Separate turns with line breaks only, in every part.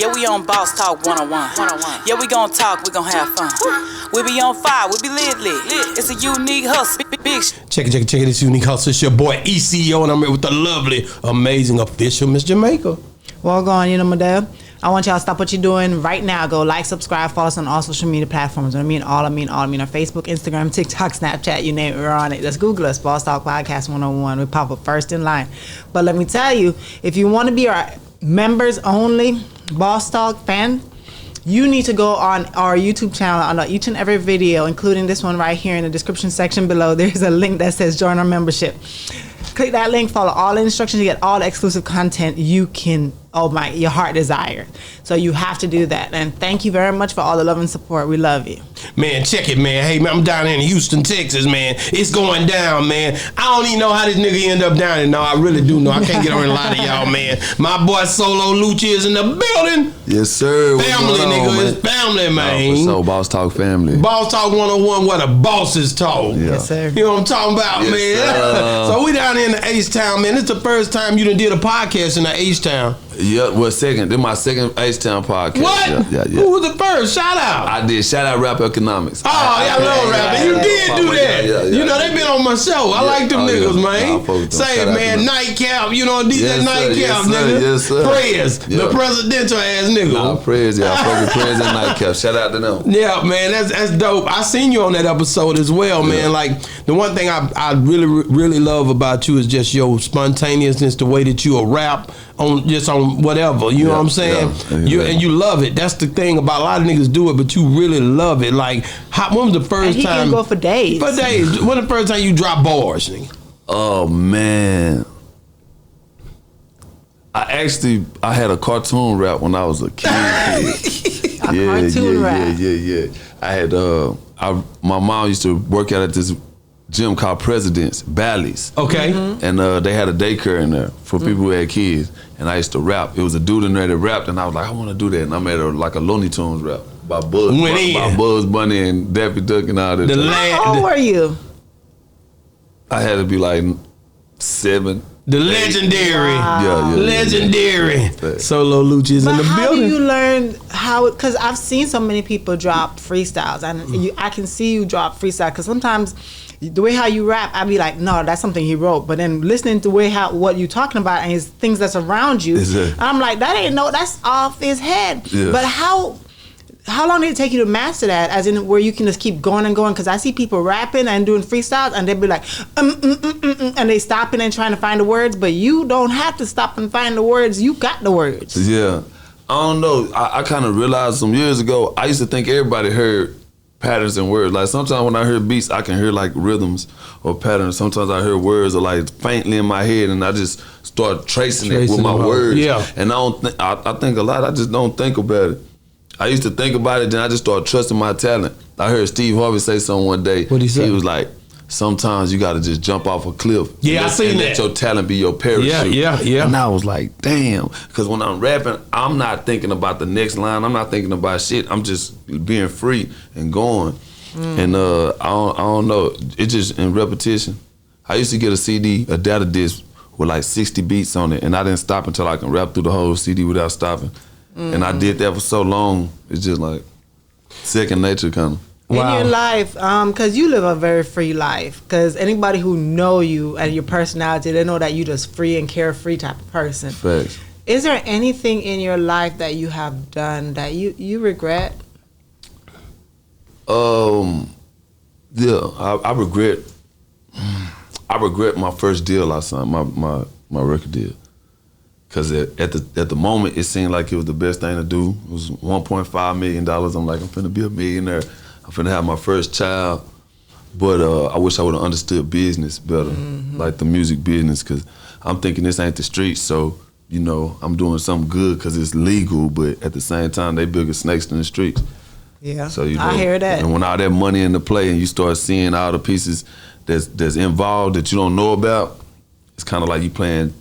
Yeah, we on Boss Talk 101. Yeah, we gon' talk, we gon' have fun. We be on fire, we be lit. It's a unique hustle, big shit.
Check it. It's Unique Hustle. It's your boy ECO, and I'm here with the lovely, amazing, official Miss Jamaica.
Well, go on, you know, Madame. I want y'all to stop what you're doing right now. Go like, subscribe, follow us on all social media platforms. I mean all. Our Facebook, Instagram, TikTok, Snapchat, you name it, we're on it. Just Google us, Boss Talk Podcast 101. We pop up first in line. But let me tell you, if you want to be our members only Boss Talk fan, you need to go on our YouTube channel on each and every video, including this one right here in the description section below. There's a link that says join our membership. Click that link, follow all the instructions, you get all the exclusive content you can, your heart desire. So you have to do that. And thank you very much for all the love and support. We love you.
Man, check it, man. Hey, man, I'm down here in Houston, Texas, man. It's going down, man. I don't even know how this nigga end up down there. No, I really do know. I can't get on and lie to y'all, man. My boy Solo Lucci is in the building.
Yes, sir.
Family, nigga. It's family, man.
So Boss Talk family.
Boss Talk 101, where the bosses talk.
Yeah.
Yes, sir.
You know what I'm talking about, man? So we down here in the H-Town, man. It's the first time you done did a podcast in the H-Town.
Yeah, well, second. This is my second H-Town podcast.
What?
Yeah.
Who was the first? Shout out.
I did. Shout out Rap Economics.
Oh, I love rapping. You did do that.
Yeah,
you know, they been on my show. I like them niggas, man. Say it, man. Nightcap. You know, DJ Nightcap, nigga.
Yes, sir.
Prez, the presidential ass nigga.
Nah, Prez, yeah. I fuck with Prez and Nightcap. Shout out to them.
Yeah, man. That's dope. I seen you on that episode as well, man. Like, the one thing I really love about you is just your spontaneousness, the way that you will rap on whatever. You know what I'm saying? Yeah. And you love it. That's the thing about a lot of niggas do it, but you really love it. Like, when was the first
he
time?
He can go for days.
For days. When the first time you dropped bars, nigga?
Oh, man. I had a cartoon rap when I was a kid.
Cartoon rap.
Yeah. I had my mom used to work out at this gym called President's Bally's.
Okay.
Mm-hmm.
And they had a daycare in there for people who had kids. And I used to rap. It was a dude in there that rapped, and I was like, I want to do that. And I made like a Looney Tunes rap by Bugs Bunny and Daffy Duck and all that.
How old were you?
I had to be like 7.
The legendary.
Yeah.
Legendary. Solo Lucci is in the building.
How do you learn because I've seen so many people drop freestyles, and I can see you drop freestyle, because sometimes the way how you rap, I'd be like, no, that's something he wrote. But then listening to what you talking about and his things that's around you, I'm like, that's off his head. Yeah. But how long did it take you to master that, as in where you can just keep going and going? Because I see people rapping and doing freestyles, and they'd be like, and they stopping and trying to find the words, but you don't have to stop and find the words. You got the words.
Yeah. I don't know. I kind of realized some years ago, I used to think everybody heard patterns and words. Like, sometimes when I hear beats, I can hear like rhythms or patterns. Sometimes I hear words or like faintly in my head, and I just start tracing it with my words. Yeah. And I think a lot, I just don't think about it. I used to think about it, then I just started trusting my talent. I heard Steve Harvey say something one day.
What'd he say?
He was like, sometimes you gotta just jump off a cliff.
Yeah, I seen that.
Let your talent be your parachute.
Yeah.
And I was like, damn. Because when I'm rapping, I'm not thinking about the next line. I'm not thinking about shit. I'm just being free and going. And I don't know. It's just in repetition. I used to get a CD, a data disc with like 60 beats on it, and I didn't stop until I can rap through the whole CD without stopping. And I did that for so long. It's just like second nature, kind of.
Wow. In your life, because you live a very free life. Because anybody who know you and your personality, they know that you just free and carefree type of person.
Facts.
Is there anything in your life that you have done that you regret?
Yeah, I regret my first deal I signed, my record deal. Cause at the moment it seemed like it was the best thing to do. It was $1.5 million. I'm like, I'm finna be a millionaire. I'm finna have my first child. But I wish I would have understood business better, like the music business, cause I'm thinking this ain't the streets, so you know I'm doing something good cause it's legal, but at the same time they bigger snakes than the streets.
Yeah,
so you know,
I hear that.
And when all that money in the play and you start seeing all the pieces that's involved that you don't know about, it's kind of like you playing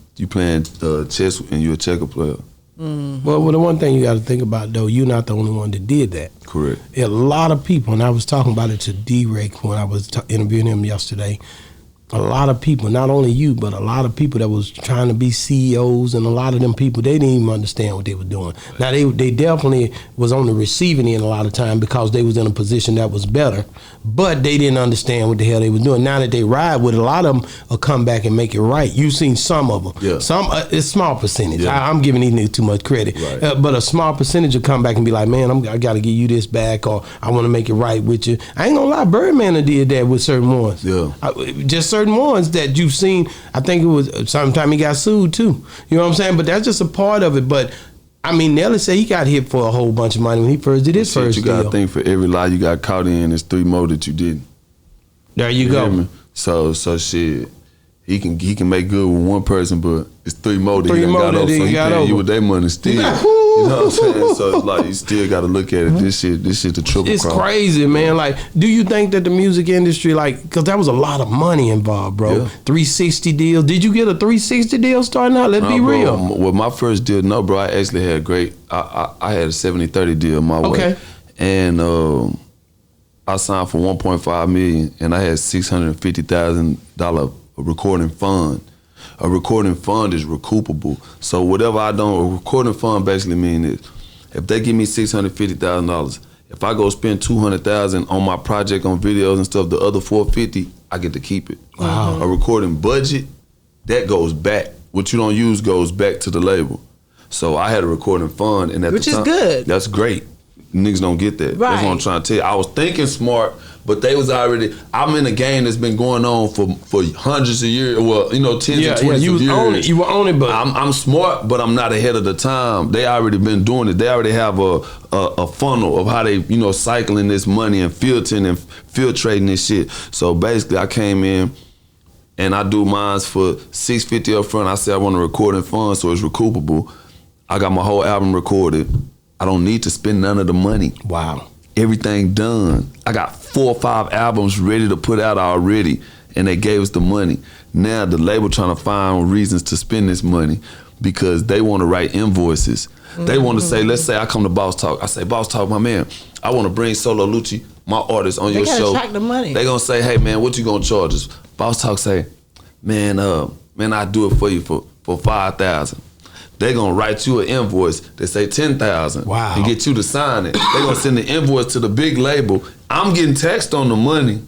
chess and you're a checker player.
Well, the one thing you got to think about, though, you're not the only one that did that.
Correct.
A lot of people, and I was talking about it to D-Rake when I was interviewing him yesterday, a lot of people, not only you, but a lot of people that was trying to be CEOs, and a lot of them people, they didn't even understand what they were doing. Now they definitely was on the receiving end a lot of time because they was in a position that was better, but they didn't understand what the hell they was doing. Now that they ride with it, a lot of them will come back and make it right. You've seen some of them.
Yeah.
Some it's small percentage.
Yeah.
I'm giving these niggas too much credit,
Right.
But a small percentage will come back and be like, man, I got to give you this back, or I want to make it right with you. I ain't gonna lie, Birdman did that with certain ones.
Yeah.
Just certain ones that you've seen. I think it was sometime he got sued too. You know what I'm saying? But that's just a part of it. But I mean, Nelly said he got hit for a whole bunch of money when he first did his first
You
deal.
gotta think, for every lie you got caught in, there's 3 more that you didn't.
There you
hear
go.
me? So shit. He can make good with one person, but it's 3 more that
Three
he done
more
got
that
over.
he
So he
got
paying you
over.
with their money still. You know what I'm saying? So it's like you still got to look at it. This shit the triple
It's
cross.
crazy, man. Like, do you think that the music industry, like, because that was a lot of money involved, bro?
Yeah.
360 deals. Did you get a 360 deal starting out? Let's be
Bro,
real.
Well, my first deal, no, bro. I actually had great. I had a 70-30 deal my
Okay.
way, and I signed for $1.5 million, and I had $650,000 recording fund. A recording fund is recoupable. So whatever I don't, a recording fund basically means is, if they give me $650,000, if I go spend $200,000 on my project, on videos and stuff, the other $450,000, I get to keep it.
Wow.
A recording budget, that goes back. What you don't use goes back to the label. So I had a recording fund, and at
Which
the
is
time,
good.
That's great. Niggas don't get that. That's what I'm
Right.
trying to tell you. I was thinking smart, but they was already. I'm in a game that's been going on for hundreds of years. Well, tens and
Yeah,
20s
you
of
was
years.
on it. You were on it, but
I'm smart, but I'm not ahead of the time. They already been doing it. They already have a funnel of how they cycling this money and filtrating this shit. So basically, I came in and I do mines for $650 up front. I said I want a recording fund, so it's recoupable. I got my whole album recorded. I don't need to spend none of the money.
wow.
Everything done. I got 4 or 5 albums ready to put out already, and they gave us the money. Now the label trying to find reasons to spend this money because they want to write invoices. They want to say, let's say I come to Boss Talk. I say, Boss Talk, my man, I want to bring Solo Lucci, my artist, on your
gotta
show.
track the money.
They gonna say, hey man, what you gonna charge us? Boss Talk say, man, I do it for you for $5,000. They gonna write you an invoice that say $10,000.
Wow.
And get you to sign it. They gonna send the invoice to the big label. I'm getting taxed on the money,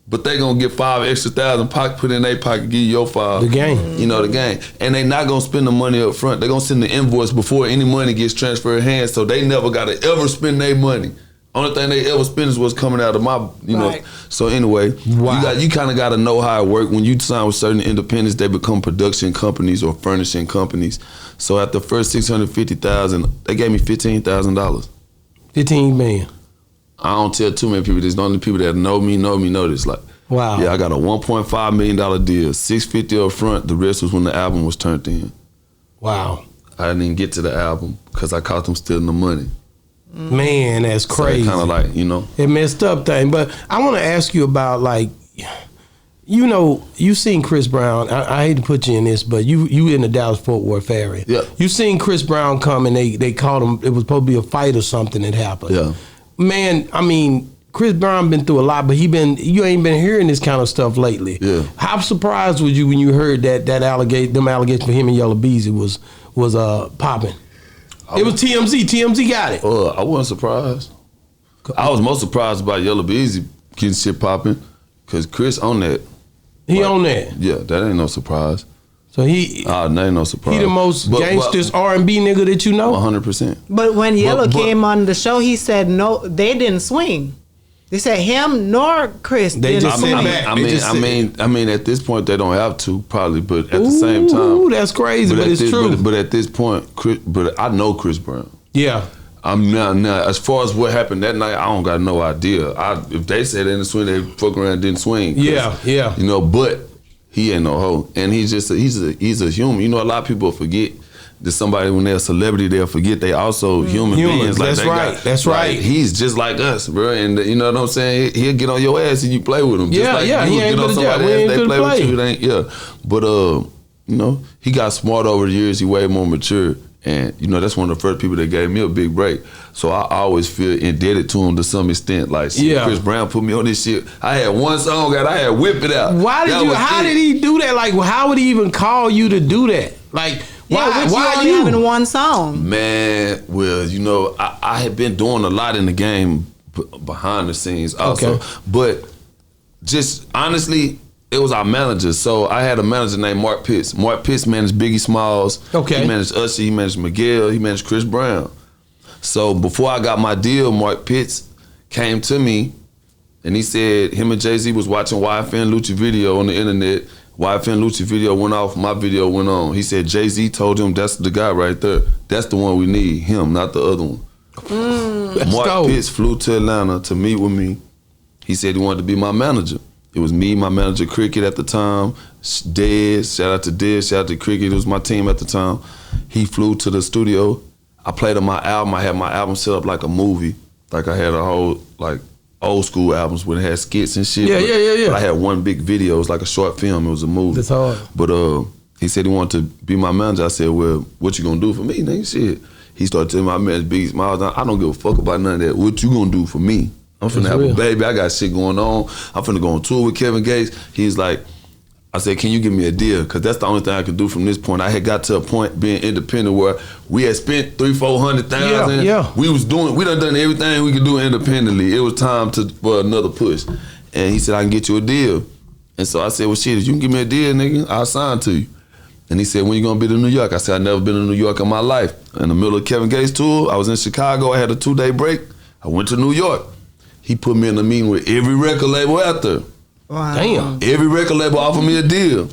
but they gonna get $5,000 extra put in their pocket, give you your $5,000.
The game.
The game. And they not gonna spend the money up front. They gonna send the invoice before any money gets transferred hands, so they never gotta ever spend their money. Only thing they ever spend is what's coming out of my,
Right.
So anyway,
Wow.
you kind of got to know how it works. When you sign with certain independents, they become production companies or furnishing companies. So at the first $650,000, they gave me $15,000.
15 million.
I don't tell too many people this. The only people that know me know this. Like,
Wow.
yeah, I got a $1.5 million deal, $650 up front. The rest was when the album was turned in.
Wow.
I didn't even get to the album because I caught them stealing the money.
Man, that's crazy.
So kind of like,
It messed up thing. But I want to ask you about, like, you seen Chris Brown. I hate to put you in this, but you in the Dallas-Fort Worth area.
Yeah.
You seen Chris Brown come and they caught him. It was supposed to be a fight or something that happened.
Yeah.
Man, I mean, Chris Brown been through a lot, but you ain't been hearing this kind of stuff lately.
Yeah.
How surprised was you when you heard them allegations for him and Yella Beezy was popping? It was TMZ. TMZ got it.
I wasn't surprised. I was most surprised about Yella Beezy getting shit popping because Chris on that.
He on that.
Yeah, that ain't no surprise.
So he
That ain't no surprise.
the most
But-
gangsters R&B nigga that you know.
100%.
But when Yella
But-
came on the show, he said no, they didn't swing. They said him nor Chris
They
didn't
just
swing.
sit back. They just sit-
I mean, at this point they don't have to probably, but at the same time,
Ooh, that's crazy, but it's true.
But at this point, but I know Chris Brown.
Yeah.
I'm now as far as what happened that night, I don't got no idea. If they said they didn't swing, they fuck around and didn't swing. 'Cause,
Yeah.
But he ain't no hoe, and he's a human. A lot of people forget that somebody when they're a celebrity, they'll forget they also human
Humans,
beings. Like
that's
they
right, that's right.
He's just like us, bro. And you know what I'm saying? He'll get on your ass and you play with him.
Yeah,
just like
yeah,
you
he
would
ain't
get on
finna
somebody
jail. We
else,
ain't
they
finna
play with
play.
you. It ain't, yeah, but he got smart over the years. He way more mature, And you know, that's one of the first people that gave me a big break. So I always feel indebted to him to some extent. Like, shit, Chris Brown put me on this shit. I had one song that I had Whip It Out.
How did he do that? Like, how would he even call you to do that? Like, why
you having one song?
Man, well, you know, I had been doing a lot in the game behind the scenes also. Okay. But just honestly, it was our manager. So I had a manager named Mark Pitts. Mark Pitts managed Biggie Smalls. Okay. He managed Usher. He managed Miguel. He managed Chris Brown. So before I got my deal, Mark Pitts came to me and he said him and Jay-Z was watching YFN Lucci video on the internet. YFN Lucci video went off. My video went on. He said Jay-Z told him that's the guy right there. That's the one we need. Him, not the other one. Mark Pitts flew to Atlanta to meet with me. He said he wanted to be my manager. It was me, my manager, Cricket at the time, Dez, shout out to Dez, shout out to Cricket, it was my team at the time. He flew to the studio. I played on my album. I had my album set up like a movie. Like I had a whole, like, old school albums where it had skits and shit. Yeah. But I had one big video. It was like a short film. It was a movie.
That's hard.
But he said he wanted to be my manager. I said, well, what you gonna do for me, nigga? Shit. He started telling my man, Beezy, I don't give a fuck about none of that. What you gonna do for me? I'm finna have a baby. I got shit going on. I'm finna go on tour with Kevin Gates. He's like, I said, can you give me a deal? Because that's the only thing I could do from this point. I had got to a point being independent where we had spent $300,000-$400,000. Yeah. We done everything we could do independently. It was time for another push. And he said, I can get you a deal. And so I said, well, shit, if you can give me a deal, nigga, I'll sign to you. And he said, when you gonna be to New York? I said, I've never been to New York in my life. In the middle of Kevin Gates' tour, I was in Chicago. I had a 2-day break. I went to New York. He put me in a meeting with every record label out there.
Wow.
Damn.
Every record label offered me a deal.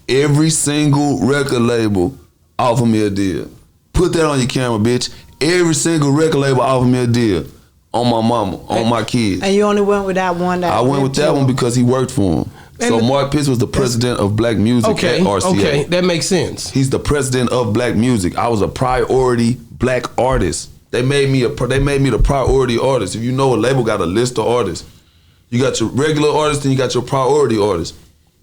Every single record label offered me a deal. Put that on your camera, bitch. Every single record label offered me a deal. On my mama, on my kids.
And you only went with that one?
I went with that one because he worked for him. So Mark Pitts was the president of Black Music at RCA.
Okay, that makes sense.
He's the president of Black Music. I was a priority Black artist. They made me the priority artist. If you know, a label got a list of artists. You got your regular artists and you got your priority artists.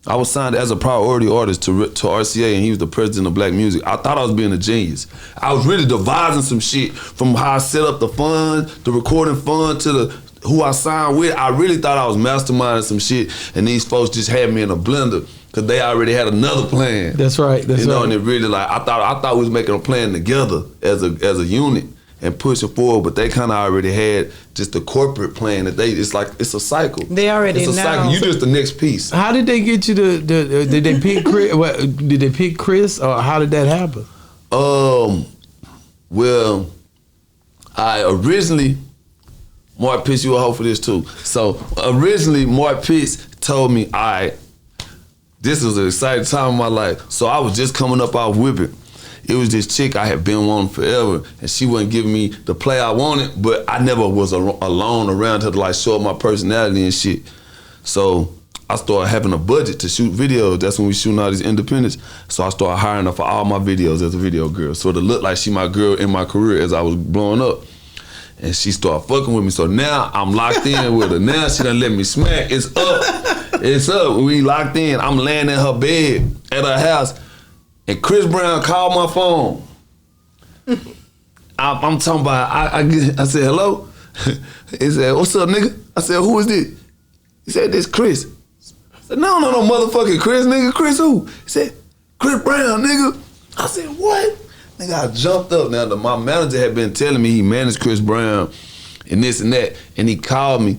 I was signed as a priority artist to RCA, and he was the president of Black Music. I thought I was being a genius. I was really devising some shit from how I set up the fund, the recording fund, to who I signed with. I really thought I was masterminding some shit, and these folks just had me in a blender because they already had another plan.
That's right.
You know, and it really, like, I thought we was making a plan together as a unit and pushing forward, but they kind of already had just the corporate plan that it's a cycle.
They already know.
Cycle. You just the next piece.
How did they get you did they pick Chris? Did they pick Chris, or how did that happen?
Well, I originally, Mark Pitts, you will hope for this too. So originally, Mark Pitts told me, all right, this was an exciting time in my life. So I was just coming up off Whip It. It was this chick I had been wanting forever, and she wasn't giving me the play I wanted, but I never was alone around her to like show up my personality and shit. So I started having a budget to shoot videos. That's when we shooting all these independents. So I started hiring her for all my videos as a video girl. So it looked like she my girl in my career as I was blowing up. And she started fucking with me. So now I'm locked in with her. Now she done let me smack. It's up. It's up. We locked in. I'm laying in her bed at her house. And Chris Brown called my phone. I'm talking about, I said, hello? He said, what's up, nigga? I said, who is this? He said, this Chris. I said, no, motherfucking Chris, nigga. Chris who? He said, Chris Brown, nigga. I said, what? Nigga, I jumped up. Now, my manager had been telling me he managed Chris Brown and this and that. And he called me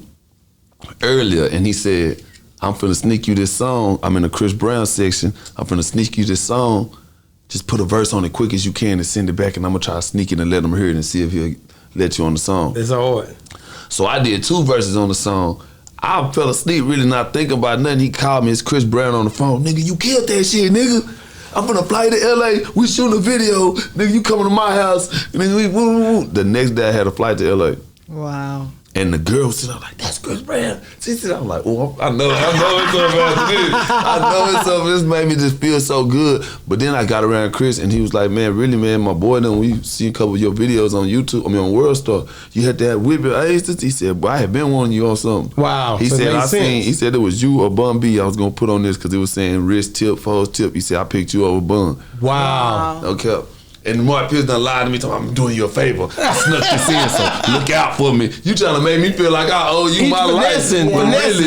earlier and he said, I'm finna sneak you this song. I'm in the Chris Brown section. I'm finna sneak you this song. Just put a verse on it quick as you can and send it back, and I'm gonna try to sneak it and let him hear it and see if he'll let you on the song.
It's hard.
So I did 2 verses on the song. I fell asleep really not thinking about nothing. He called me, it's Chris Brown on the phone. Nigga, you killed that shit, nigga. I'm finna fly to LA. We shooting a video. Nigga, you coming to my house. Nigga, The next day I had a flight to LA.
Wow.
And the girl was sitting there like, that's Chris Brown. She said, I'm like, oh, I know it's something after this. I know it's something. This made me just feel so good. But then I got around Chris and he was like, man, really, man, my boy, then we see a couple of your videos on YouTube, on World Star, you had that Whip It. He said, boy, I had been wanting you on something.
Wow.
He said, he said it was you or Bun B I was going to put on this because it was saying wrist tip, foes tip. He said, I picked you over Bun.
Wow.
Okay. And Mark Pierce done lied to me, talking, I'm doing you a favor. I snuck this in, so look out for me. You trying to make me feel like I owe you my life.
Finessing.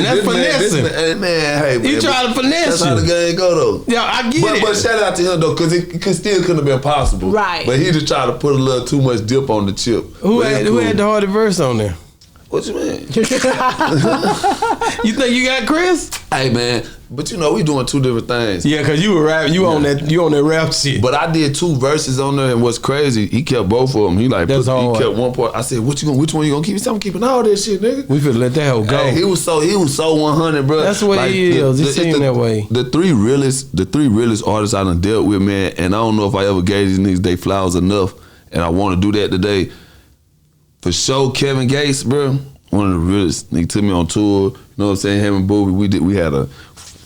That's finessing.
Man, hey, man.
He trying to finesse
That's how the game go, though.
Yeah, I get it.
But shout out to him, though, because it still couldn't have been possible.
Right.
But he just tried to put a little too much dip on the chip.
Who had the hardest verse on there?
What you mean?
You think you got Chris?
Hey, man. But you know, we doing two different things.
Yeah, because you were rap, you on that rap shit.
But I did 2 verses on there, and what's crazy, he kept both of them. He like,
That's hard.
He kept one part. I said, which one you gonna keep? He said, I'm keeping all that shit, nigga.
We finna let that hoe go.
Hey, he was so 100, bro.
That's the way he is. He seemed that way.
The three realest artists I done dealt with, man, and I don't know if I ever gave these niggas they flowers enough, and I want to do that today. For sure, Kevin Gates, bro, one of the realest. He took me on tour. You know what I'm saying? Him and Booby, we had a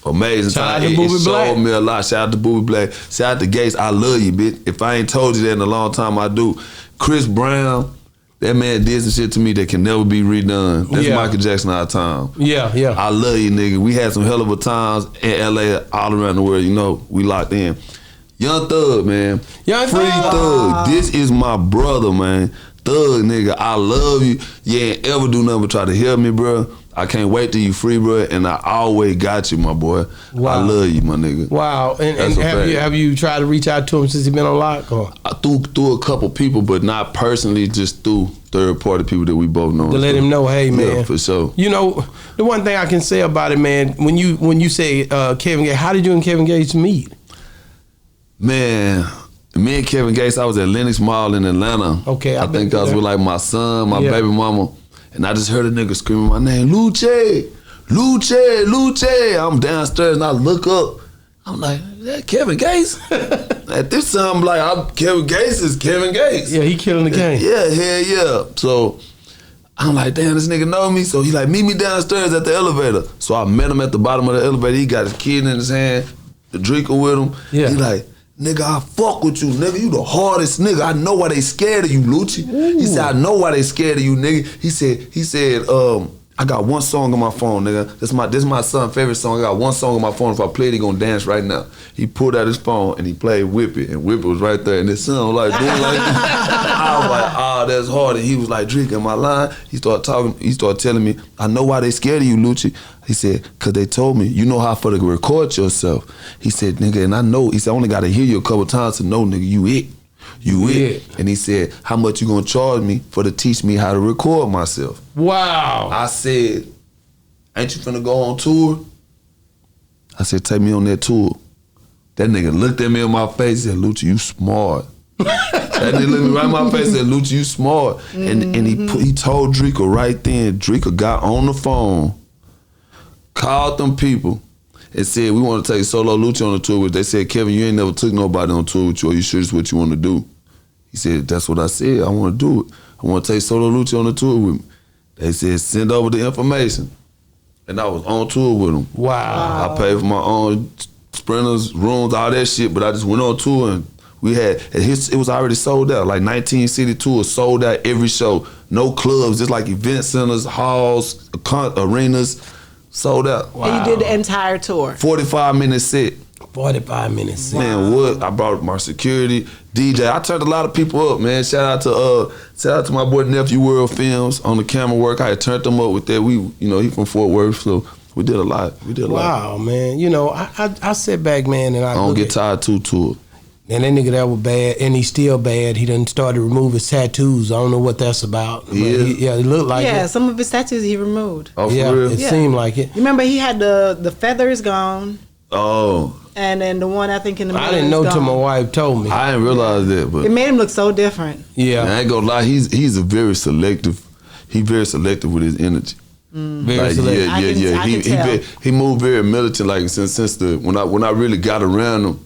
amazing
Shout
time.
out to Booby
It
Black.
showed me a lot. Shout out to Booby Black. Shout out to Gates. I love you, bitch. If I ain't told you that in a long time, I do. Chris Brown, that man did some shit to me that can never be redone. That's
Yeah.
Michael Jackson our time.
Yeah.
I love you, nigga. We had some hell of a times in LA, all around the world. You know, we locked in. Young Thug, man.
Young
Free
Thug.
Thug. This is my brother, man. Thug, nigga. I love you. You ain't ever do nothing but try to help me, bro. I can't wait till you free, bro. And I always got you, my boy.
Wow.
I love you, my nigga.
Wow. And
That's a fact.
have you tried to reach out to him since he been on lock? Or
I threw a couple people, but not personally, just through third party people that we both know.
to let him know, hey man.
Yeah, for sure.
You know, the one thing I can say about it, man, when you say Kevin Gates, how did you and Kevin Gates meet?
Man, me and Kevin Gates, I was at Lenox Mall in Atlanta.
Okay,
I think I was with like my son, my
Yeah.
baby mama, and I just heard a nigga screaming my name, Lucci, Lucci, Lucci. I'm downstairs and I look up. I'm like, is that Kevin Gates? At this time, I'm like, Kevin Gates is Kevin Gates.
Yeah, he killing the game.
Yeah, hell yeah. So I'm like, damn, this nigga know me. So he like, meet me downstairs at the elevator. So I met him at the bottom of the elevator. He got his kid in his hand, the drinker with him.
Yeah.
He like, nigga, I fuck with you, nigga. You the hardest nigga. I know why they scared of you, Lucci. He said, I know why they scared of you, nigga. He said, I got one song on my phone, nigga. This my son's favorite song. I got one song on my phone. If I play it, he gonna dance right now. He pulled out his phone and he played Whip It, and Whip It was right there. And his son was like doing like this. I was like, oh, that's hard. And he was like drinking my line. He started talking. He started telling me, I know why they scared of you, Lucci. He said, cause they told me, you know how for to record yourself. He said, nigga, and I know. He said, I only gotta hear you a couple times to know, nigga, you it. You it. And he said, how much you gonna charge me for to teach me how to record myself?
Wow.
I said, ain't you finna go on tour? I said, take me on that tour. That nigga looked at me in my face and said, Lucci, you smart. That nigga looked me right in my face and said, Lucci, you smart. And he told Drika right then. Drika got on the phone, called them people, and said, we want to take Solo Lucci on the tour with. They said, Kevin, you ain't never took nobody on tour with you. Are you sure it's what you want to do? He said, that's what I said. I want to do it. I want to take Solo Lucci on the tour with me. They said, send over the information. And I was on tour with them.
Wow.
I paid for my own sprinters, rooms, all that shit, but I just went on tour and it was already sold out. Like 19 city tours, sold out every show. No clubs, just like event centers, halls, arenas, sold out.
And you did the entire tour.
45-minute set.
45 minutes.
Man, what? I brought my security, DJ. I turned a lot of people up, man. Shout out to my boy Nephew World Films on the camera work. I had turned them up with that. He from Fort Worth, so we did a lot.
Wow, man. You know, I sit back, man, and I
don't
look
get
at-
tired too to it.
And that nigga that was bad, and he's still bad. He done started to remove his tattoos. I don't know what that's about. But
Yeah.
it looked like
Yeah,
it.
some of his tattoos he removed.
Oh, for
Yeah,
real?
it
Yeah.
seemed like it.
You remember he had the feathers gone,
Oh,
and then the one I think in the middle
I didn't know
is
till my
gone.
wife told me.
I didn't realize that, but
It made him look so different.
Yeah,
I ain't gonna lie. He's a very selective. He very selective with his energy.
very
Like,
select.
I can tell.
He moved very militant. Like since when I really got around him,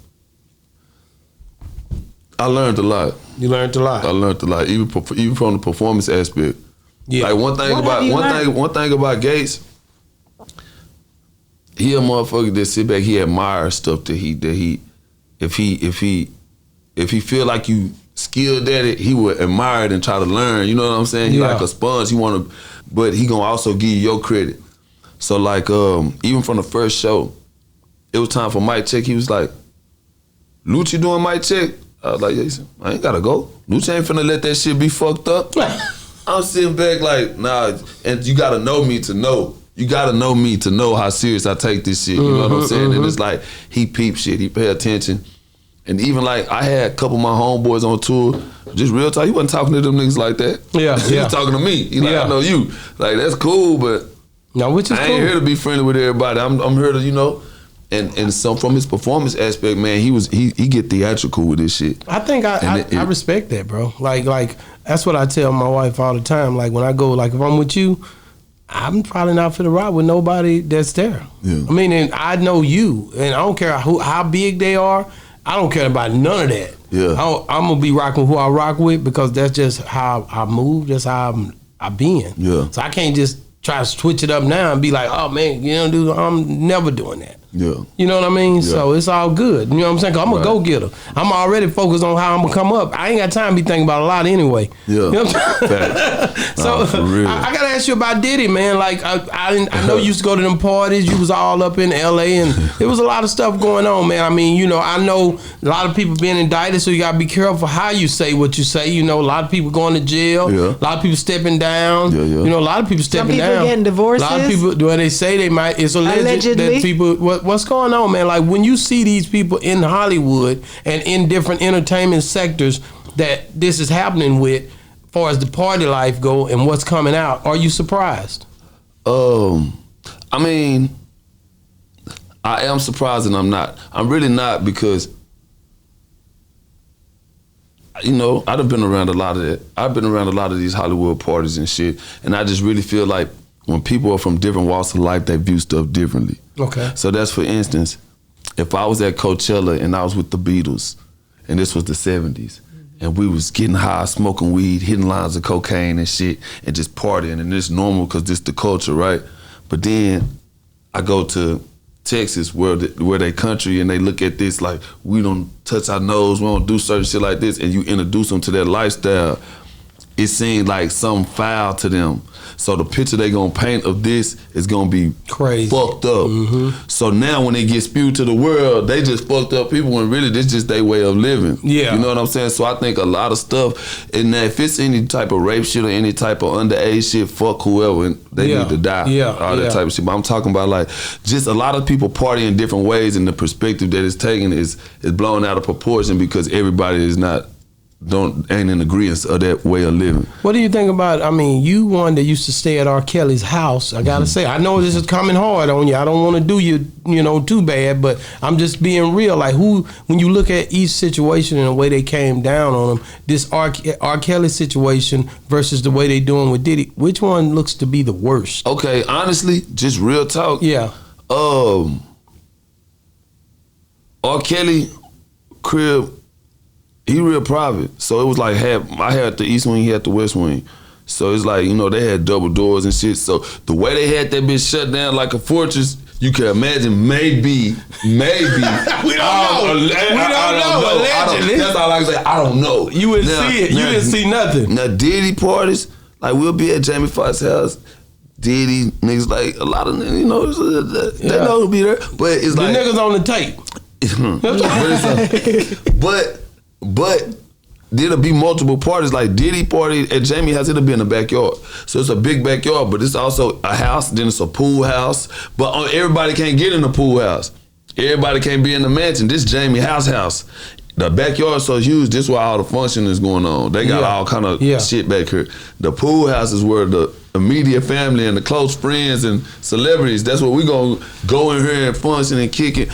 I learned a lot.
You learned a lot.
I learned a lot, even from the performance aspect.
Yeah.
Like one thing
What have you learned?
one thing about Gates, he a motherfucker that sit back. He admires stuff that he if he feel like you skilled at it, he would admire it and try to learn. You know what I'm saying? He
Yeah.
like a sponge. But he gonna also give you your credit. So like even from the first show, it was time for mic check. He was like, Lucci doing mic check? I was like, yeah, he said, I ain't gotta go. Lucci ain't finna let that shit be fucked up. I'm sitting back like, nah, and you gotta know me to know. You gotta know me to know how serious I take this shit. You know what I'm saying? And it's like, he peep shit, he pay attention. And even like, I had a couple of my homeboys on tour, just real talk, he wasn't talking to them niggas like that.
Yeah,
he was talking to me. He like, I know you. Like, that's cool, but
which is
I
cool.
ain't here to be friendly with everybody. I'm here to, you know, and so from his performance aspect, man, he get theatrical with this shit.
I think I respect that, bro. Like that's what I tell my wife all the time. Like when I go, like if I'm with you, I'm probably not finna ride with nobody that's there.
Yeah.
I mean, and I know you, and I don't care how big they are. I don't care about none of that.
Yeah.
I'm gonna be rocking who I rock with because that's just how I move. That's how I've been.
Yeah.
So I can't just try to switch it up now and be like, oh man, you know, dude, I'm never doing that.
Yeah.
You know what I mean?
Yeah.
So it's all good. You know what I'm saying? 'Cause I'm a go-getter. I'm already focused on how I'm gonna come up. I ain't got time to be thinking about a lot anyway.
Yeah.
You know what I'm saying? So
for real.
I gotta ask you about Diddy, man. Like I know you used to go to them parties. You was all up in LA, and there was a lot of stuff going on, man. I mean, you know, I know a lot of people being indicted, so you gotta be careful how you say what you say. You know, a lot of people going to jail.
Yeah.
A lot of people stepping down.
Yeah.
You know, a lot of people stepping down.
Some people getting divorces.
A lot of people, when they say they might, it's alleged
Allegedly.
that people. What's going on, man? Like when you see these people in Hollywood and in different entertainment sectors that this is happening with, as far as the party life go and what's coming out, are you surprised?
I mean, I am surprised and I'm not. I'm really not because, you know, I've been around a lot of that. I've been around a lot of these Hollywood parties and shit, and I just really feel like when people are from different walks of life, they view stuff differently.
Okay.
So that's, for instance, if I was at Coachella and I was with the Beatles, and this was the 70s, and we was getting high, smoking weed, hitting lines of cocaine and shit, and just partying, and it's normal because this the culture, right? But then I go to Texas where they country and they look at this like, we don't touch our nose, we don't do certain shit like this, and you introduce them to that lifestyle, it seems like something foul to them. So the picture they gonna paint of this is gonna be
crazy,
fucked up. So now when they get spewed to the world, they just fucked up people when really this just their way of living.
Yeah.
You know what I'm saying? So I think a lot of stuff, and if it's any type of rape shit or any type of underage shit, fuck whoever, and they need to die. All that type of shit. But I'm talking about like just a lot of people party in different ways, and the perspective that it's taken is blown out of proportion because everybody is not ain't in agreement of that way of living.
What do you think about, I mean, you one that used to stay at R. Kelly's house. I gotta say, I know this is coming hard on you. I don't want to do you know, too bad, but I'm just being real. Like when you look at each situation and the way they came down on them, this R. Kelly situation versus the way they doing with Diddy, which one looks to be the worst?
Okay, honestly, just real talk.
Yeah.
R. Kelly crib, he real private, so it was like I had the east wing, he had the west wing. So it's like, you know, they had double doors and shit. So the way they had that bitch shut down like a fortress, you can imagine maybe.
We don't know. Allegedly.
That's all I can say. I don't know.
You wouldn't see it. You didn't see nothing.
Now Diddy parties, like we'll be at Jamie Foxx's house. Diddy niggas, like a lot of niggas, you know, they know who'll be there. But it's
the
like
niggas on the tape.
But there'll be multiple parties. Like Diddy party at Jamie house, it'll be in the backyard. So it's a big backyard, but it's also a house, then it's a pool house. But everybody can't get in the pool house. Everybody can't be in the mansion. This Jamie house. The backyard's so huge, this is where all the function is going on. They got all kind of shit back here. The pool house is where the immediate family and the close friends and celebrities, that's where we gonna go in here and function and kick it.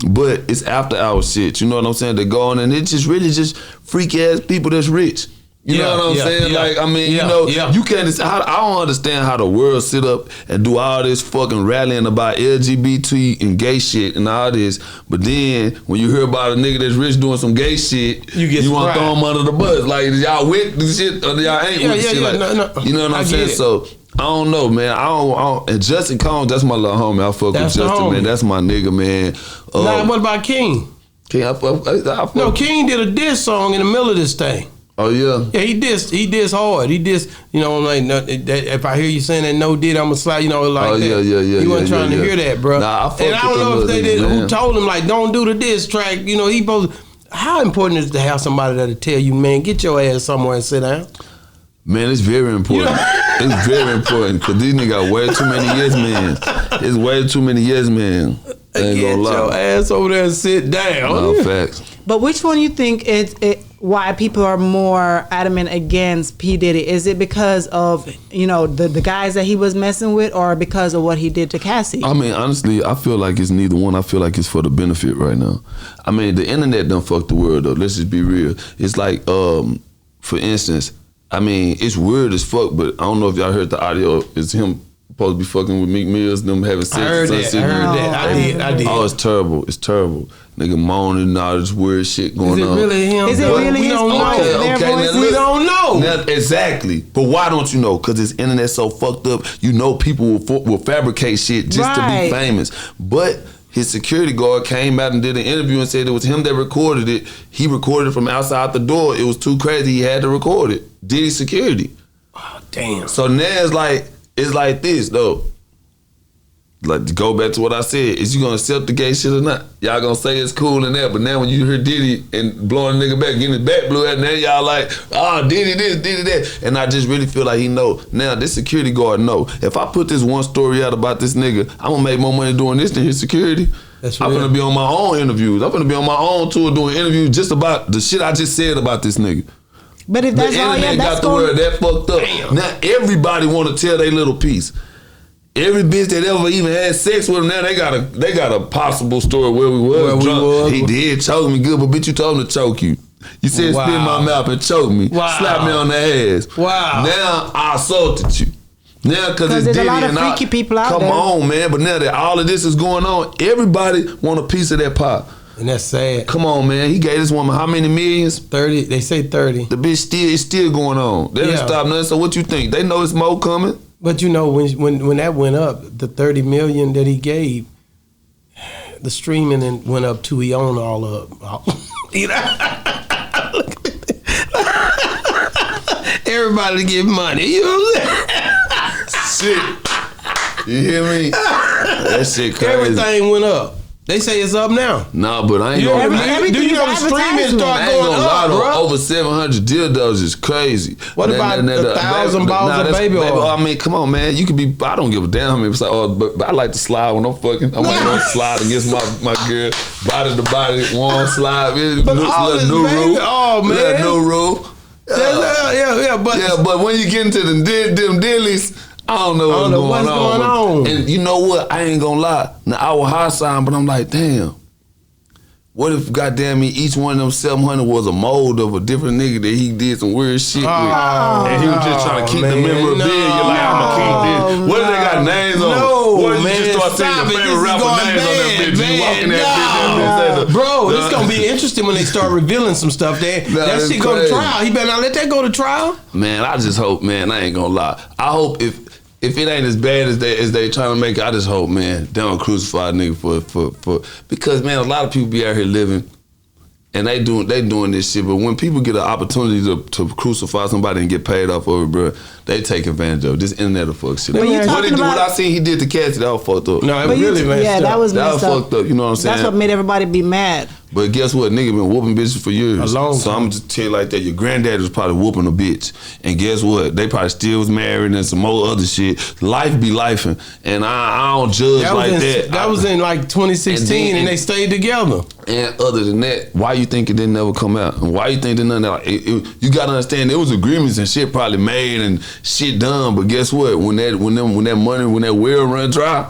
But it's after hour shit, you know what I'm saying? They go on and it's just really just freak ass people that's rich. You know what I'm saying? Like, I mean, you know, you can't, I don't understand how the world sit up and do all this fucking rallying about LGBT and gay shit and all this, but then when you hear about a nigga that's rich doing some gay shit, you want to throw him under the bus. Like, y'all with the shit or y'all ain't with the shit? Like,
no.
You know what I'm saying? So, I don't know, man. I don't. And Justin Combs, that's my little homie. I fuck with Justin, man. That's my nigga, man.
Now, what about King?
King, I fuck.
No, King did a diss song in the middle of this thing.
Oh yeah.
Yeah, he dissed hard. He dissed, you know, like if I hear you saying that no Diddy, I'ma slide, you know, like that.
Yeah.
He wasn't trying to hear that, bro.
Nah, I
and I don't know if they did.
Man.
Who told him like don't do the diss track? You know, he supposed. How important is it to have somebody that'll tell you, man, get your ass somewhere and sit down?
Man, it's very important. It's very important because these niggas got way too many yes men. It's way too many yes men. Ain't
Get
gonna lie.
your ass over there and sit down.
No, facts.
But which one you think why people are more adamant against P. Diddy? Is it because of, the guys that he was messing with, or because of what he did to Cassie?
I mean, honestly, I feel like it's neither one. I feel like it's for the benefit right now. I mean, the internet done fucked the world up. Let's just be real. It's like, for instance, I mean, it's weird as fuck, but I don't know if y'all heard the audio. It's him supposed to be fucking with Meek Mills, them having sex.
I heard that. I did.
Oh, it's terrible. It's terrible. Nigga moaning and all this weird shit going on.
Is it really him?
Is it really
we
his
don't
voice?
know.
Their
Okay,
voices?
now
We don't know.
Now, exactly. But why don't you know? Because this internet so fucked up. You know people will fabricate shit just to
Right.
be famous. But his security guard came out and did an interview and said it was him that recorded it. He recorded it from outside the door. It was too crazy. He had to record it. Diddy security.
Oh, damn.
So now it's like this though. Like, to go back to what I said, is you gonna accept the gay shit or not? Y'all gonna say it's cool and that, but now when you hear Diddy and blowing a nigga back, getting his back blew out, now y'all like, Diddy this, Diddy that. And I just really feel like he know. Now, this security guard know. If I put this one story out about this nigga, I'm gonna make more money doing this than his security.
That's
I'm
real.
gonna be on my own interviews. I'm gonna be on my own tour doing interviews just about the shit I just said about this nigga.
But if
The
that's all,
internet
that's
got the word that fucked up.
Damn.
Now everybody want to tell their little piece. Every bitch that ever even had sex with him, now they got a possible story where we was
Where we
drunk.
was.
He did choke me good, but bitch, you told him to choke you. You said spit in my
Wow.
mouth and choke me.
Wow.
Slap me on the ass.
Wow.
Now I assaulted you. Now because it's
there's a
Diddy
lot of
and
freaky people out
come
there.
on, man. But now that all of this is going on, everybody want a piece of that pie.
And that's sad.
Come on, man. He gave this woman how many millions?
30. They say 30.
The bitch it's still going on. They didn't
Yeah.
stop nothing. So what you think? They know it's more coming.
But when that went up, the 30 million that he gave, the streaming and went up too. He owned all of. You know? Everybody get money. You know what I'm saying?
Shit. You hear me? That shit crazy.
Everything went up. They say it's up now.
Nah, but I ain't
You
gonna
know,
Everything
do you know the
is
streaming
advertisement.
start
I ain't
going
gonna lie
up,
though,
bro?
over 700 dildos is crazy.
What about 1,000 bottles of
that's-
baby oil?
I mean, come on, man. You could be. I don't give a damn. I mean, it's like, but I like to slide when I'm fucking. I want to slide against my girl, body to body, one slide.
But all this
new
baby-
rule.
oh, man.
New rule.
But
But when you get into them dillies, I don't know what's going on. And you know what? I ain't gonna lie. Now I was high sign, but I'm like, damn. What if, goddamn me, each one of them 700 was a mold of a different nigga that he did some weird shit with, and he was just trying to keep the
man,
memorabilia. Like, I'm gonna keep this. What if they got names on?
No,
What if
man,
you just start seeing
stop
your
it.
favorite
This is
rapper
going
names on that
bad,
bitch? You walking
man.
that bitch,
Bro, it's gonna be interesting when they start revealing some stuff. That
that's
shit go to
crazy.
trial. He better not let that go to trial.
Man, I just hope, man, I ain't gonna lie. I hope if it ain't as bad as they trying to make it, I just hope, man, they don't crucify a nigga for because, man, a lot of people be out here living and they doing this shit, but when people get an opportunity to crucify somebody and get paid off of it, bro, they take advantage of it. This internet will fuck shit.
But you talking
What
about-
I seen he did to Cassie, that was fucked up.
No, it
But
really messed up.
that was
That
messed
was
up.
fucked up, you know what I'm saying?
That's what made everybody be mad.
But guess what? Nigga been whooping bitches for years.
A long
So
time.
I'm just tell you like that. Your granddad was probably whooping a bitch. And guess what? They probably still was married and some more other shit. Life be lifing. And I don't judge like that.
That was in like 2016, and
And
they stayed together.
And other than that, why you think it didn't never come out? And why you think that none of that? You gotta understand there was agreements and shit probably made and shit done. But guess what? When that well run dry,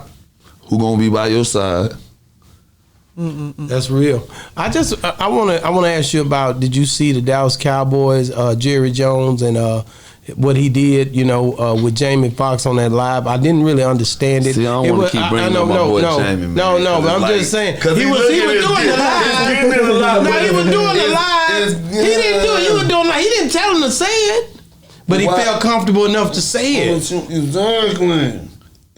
who gonna be by your side?
That's real. I want to ask you about. Did you see the Dallas Cowboys, Jerry Jones, and what he did? You know, with Jamie Foxx on that live. I didn't really understand it.
See, I don't want to keep bringing up my boy Jamie, man.
No, but I'm just saying he was doing the live. No, he was doing the live. He didn't do it. You were doing like he didn't tell him to say it, but he felt comfortable enough to say it.
Exactly.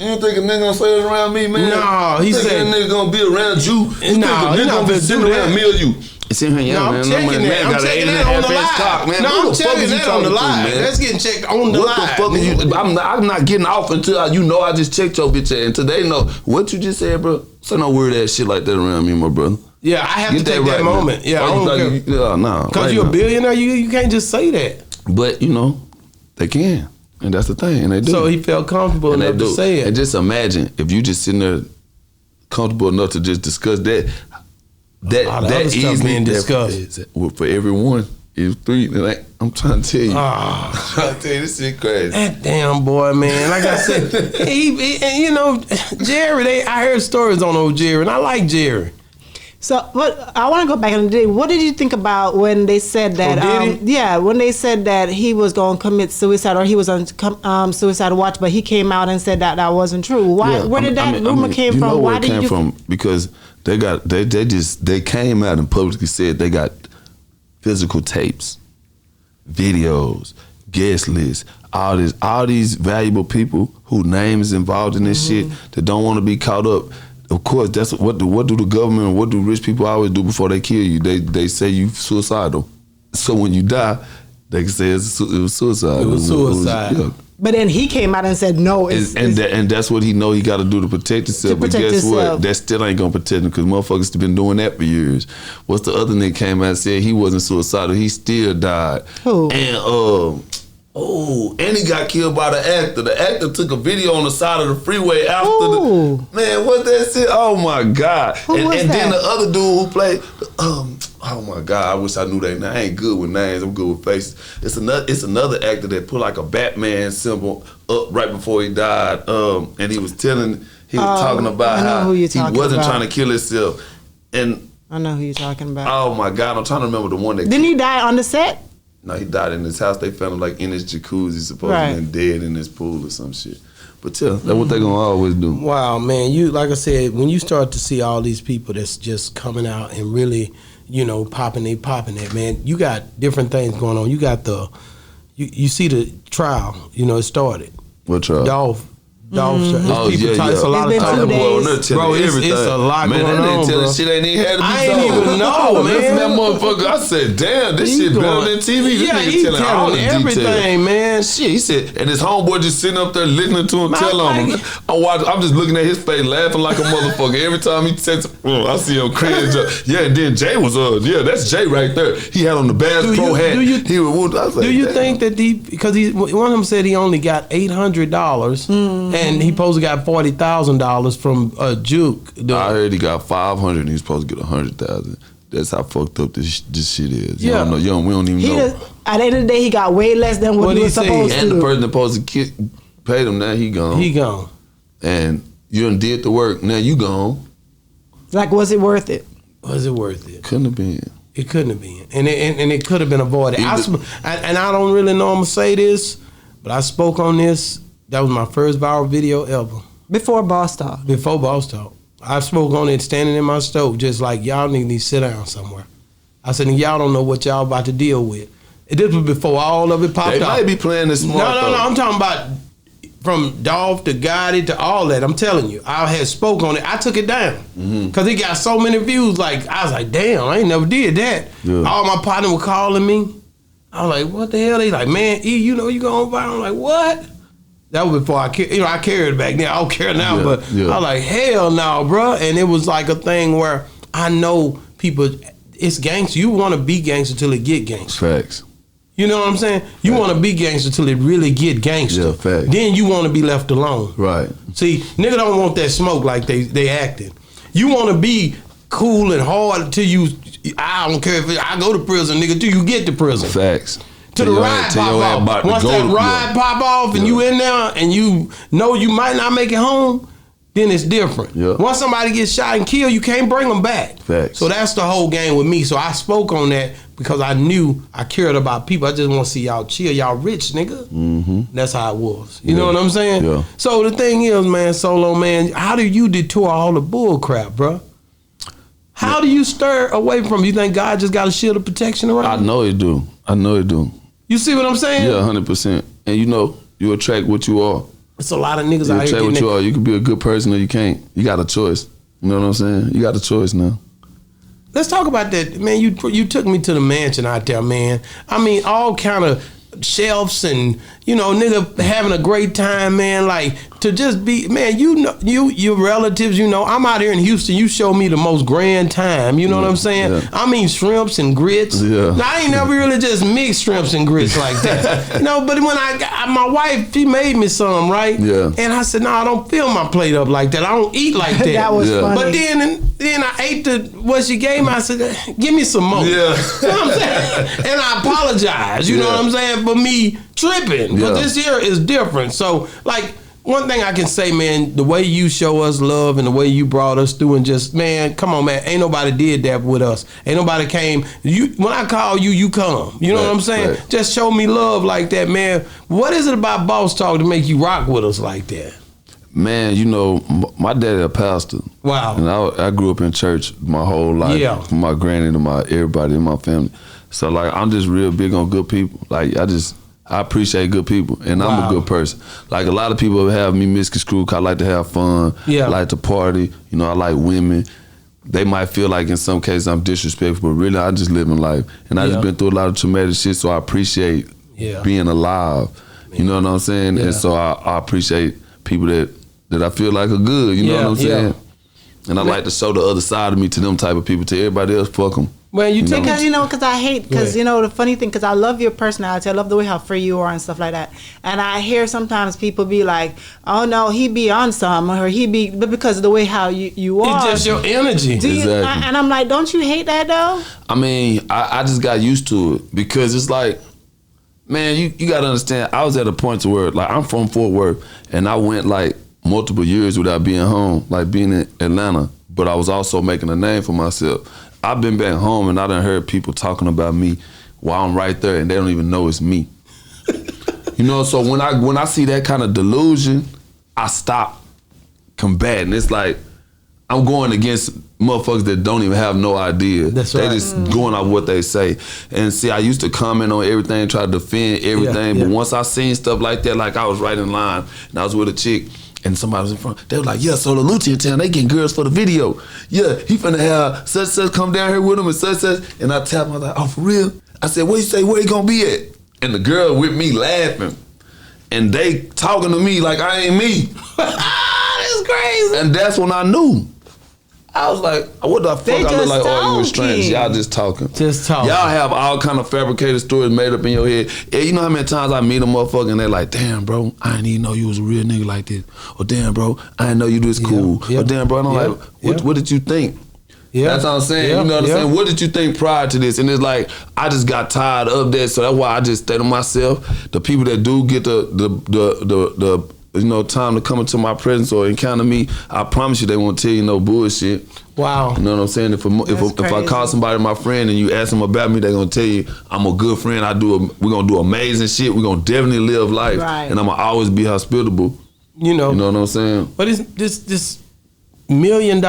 You don't think a nigga gonna say it around me, man?
No, he
you think
said-
a nigga gonna be around you. You think
No,
a
he
nigga
not
gonna be
finna
sitting
do
around
that.
mill you? It's in here,
No, I'm checking that. I'm checking that on the live.
man.
No,
Who
I'm
the fuck
checking
is you
that on the
talking to,
live.
man?
That's getting checked on the
What
live.
the fuck is you? I'm not getting off until you know I just checked your bitch ass. Until they know what you just said, bro. Say no weird ass shit like that around me, my brother.
Yeah, I have
Get
to take that
right,
moment.
man.
Yeah, I don't care.
Yeah, nah.
Because you're a billionaire, you can't just say that.
But, they can. And that's the thing. And they do.
So he felt comfortable enough to say it.
And just imagine if you just sitting there comfortable enough to just discuss that
easily being discussed.
For everyone. It's 3. Like, I'm trying to tell you. I'm trying to tell you, this shit crazy.
That damn boy, man. Like I said, Jerry, I heard stories on old Jerry, and I like Jerry.
So, I want to go back in the day. What did you think about when they said that? When they said that he was going to commit suicide or he was on suicide watch, but he came out and said that wasn't true. Why? Yeah, where did that rumor came from?
Where it came from? Because they came out and publicly said they got physical tapes, videos, guest lists, all these valuable people whose name is involved in this shit that don't want to be caught up. Of course, that's what do the government, what do rich people always do before they kill you? They say you suicidal. So when you die, they can say it was suicide.
It was suicide.
But then he came out and said no.
And that's what he know he got to do to protect himself. But guess what? That still ain't gonna protect him because motherfuckers been doing that for years. What's the other nigga came out and said he wasn't suicidal? He still died.
Who?
And he got killed by the actor. The actor took a video on the side of the freeway after man, what that shit? Oh my God. And then the other dude who played oh my God, I wish I knew that. Now, I ain't good with names, I'm good with faces. It's another actor that put like a Batman symbol up right before he died. And he was talking about how he wasn't trying to kill himself. And
I know who you're talking about.
Oh my God, I'm trying to remember the one that
Didn't he die on the set?
No, he died in his house. They found him like in his jacuzzi, supposedly dead in his pool or some shit. But that's what they gonna always do.
Wow, man, like I said, when you start to see all these people that's just coming out and really, popping it, man, you got different things going on. You got you see the trial, it started.
What trial?
Dolph. It's a lot of
time.
Bro, it's a lot going on, bro.
Shit ain't even had to be
I ain't even know, man.
Listen, that motherfucker, I said, damn, this shit better than TV. This nigga telling all the
everything,
details.
man.
Shit, he said, and his homeboy just sitting up there listening to him tell on him. I'm just looking at his face, laughing like a motherfucker. Every time he says, I see him cringe. Yeah, and then Jay was, that's Jay right there. He had on the Bass Pro hat. Do you
think that because one of them said he only got $800 and he supposed to got $40,000 from Juke?
I heard he got 500 and he's supposed to get 100,000. That's how fucked up this shit is.
Yeah.
We don't even know.
At the end of the day, he got way less than what he was supposed to.
And the person that supposed to pay him, now he gone.
He gone.
And you done did the work, now you gone.
Like, was it worth it?
Was it worth it?
Couldn't have been.
It couldn't have been. And it could have been avoided. I don't really know I'm going to say this, but I spoke on this. That was my first viral video ever.
Before Boss Talk.
Before Boss Talk. I spoke on it standing in my stove, just like, y'all need to sit down somewhere. I said, y'all don't know what y'all about to deal with. This was before all of it popped
They
up.
might be playing this smart.
No, I'm talking about from Dolph to Gotti to all that. I'm telling you. I had spoke on it. I took it down. Because it got so many views. Like, I was like, damn, I ain't never did that. Yeah. All my partners were calling me. I was like, what the hell? They like, man, E, you going viral? I'm like, what? That was before I carried it back then. I don't care now, I was like, hell no, bro. And it was like a thing where I know people, it's gangster. You want to be gangster till it get gangster.
Facts.
You know what I'm saying? You want to be gangster till it really get gangster.
Yeah, facts.
Then you want to be left alone.
Right.
See, nigga don't want that smoke like they acting. You want to be cool and hard till you, I don't care if I go to prison, nigga, till you get to prison.
Facts.
To the ride pop off. Once that ride pop off and you in there and you know you might not make it home, then it's different. Yeah. Once somebody gets shot and killed, you can't bring them back.
Facts.
So that's the whole game with me. So I spoke on that because I knew I cared about people. I just want to see y'all chill. Y'all rich, nigga. Mm-hmm. That's how it was. You know what I'm saying? Yeah. So the thing is, man, Solo, man, how do you detour all the bull crap, bro? How do you stir away from it? You think God just got a shield of protection around
I know he do.
You see what I'm saying?
Yeah, 100%. And you attract what you are.
It's a lot of niggas
you
out here.
Attract what you are. You can be a good person or you can't. You got a choice. You know what I'm saying? You got a choice now.
Let's talk about that, man. You took me to the mansion out there, man. I mean, all kind of shelves and nigga having a great time, man. Like to just be, man. Your relatives. I'm out here in Houston. You show me the most grand time. You know what I'm saying?
Yeah.
I mean shrimps and grits.
Yeah.
Now, I ain't never really just mixed shrimps and grits like that. But when my wife, she made me some, right?
Yeah.
And I said, no, I don't fill my plate up like that. I don't eat like that.
That was funny.
But then I ate what she gave me. I said, give me some more.
Yeah.
You know what I'm saying? And I apologize. You know what I'm saying, for me tripping. But this here is different. So like. One thing I can say, man, the way you show us love and the way you brought us through and just, man, come on, man, ain't nobody did that with us. Ain't nobody came. When I call you, you come. You know what I'm saying? Right. Just show me love like that, man. What is it about Boss Talk to make you rock with us like that?
Man, my daddy a pastor.
Wow.
And I grew up in church my whole life. Yeah. From my granny to everybody in my family. So, like, I'm just real big on good people. Like, I appreciate good people, and I'm a good person. Like a lot of people have me misconstrued 'cause I like to have fun, I like to party, I like women. They might feel like in some cases I'm disrespectful, but really I just live in life. And I just been through a lot of traumatic shit, so I appreciate being alive. You know what I'm saying? Yeah. And so I appreciate people that I feel like are good, you know what I'm saying? And I like to show the other side of me to them type of people. To everybody else, fuck them.
Well, because I hate, because the funny thing, because I love your personality, I love the way how free you are and stuff like that. And I hear sometimes people be like, "Oh no, he be on some," or but because of the way how you are,
it's just your energy.
And I'm like, don't you hate that though?
I mean, I just got used to it because it's like, man, you got to understand. I was at a point to where, like, I'm from Fort Worth, and I went like multiple years without being home, like being in Atlanta, but I was also making a name for myself. I've been back home and I done heard people talking about me while I'm right there and they don't even know it's me. So when I see that kind of delusion, I stop combating. It's like I'm going against motherfuckers that don't even have no idea.
That's right.
They just going off what they say. And see, I used to comment on everything, try to defend everything, but once I seen stuff like that, like I was right in line and I was with a chick, and somebody was in front. They were like, yeah, so the Lucci in town, they getting girls for the video. Yeah, he finna have such come down here with him and such. And I tapped him, I was like, oh, for real? I said, what you say, where he gonna be at? And the girl with me laughing. And they talking to me like I ain't me.
That's crazy.
And that's when I knew. I was like, what the fuck I look like arguing with strangers? Y'all just talking.
Just talking.
Y'all have all kind of fabricated stories made up in your head. And you know how many times I meet a motherfucker and they're like, damn, bro, I didn't even know you was a real nigga like this. Or damn, bro, I didn't know you this cool. Or damn, bro, and I'm like, what did you think? Yeah. That's what I'm saying. You know what I'm saying? What did you think prior to this? And it's like, I just got tired of that. So that's why I just stay to myself. The people that do get the time to come into my presence or encounter me, I promise you they won't tell you no bullshit.
Wow.
You know what I'm saying? If I call somebody my friend and you ask them about me, they're gonna tell you I'm a good friend. We're gonna do amazing shit. We're gonna definitely live life. Right. And I'm gonna always be hospitable. You know what I'm saying?
But this $1 million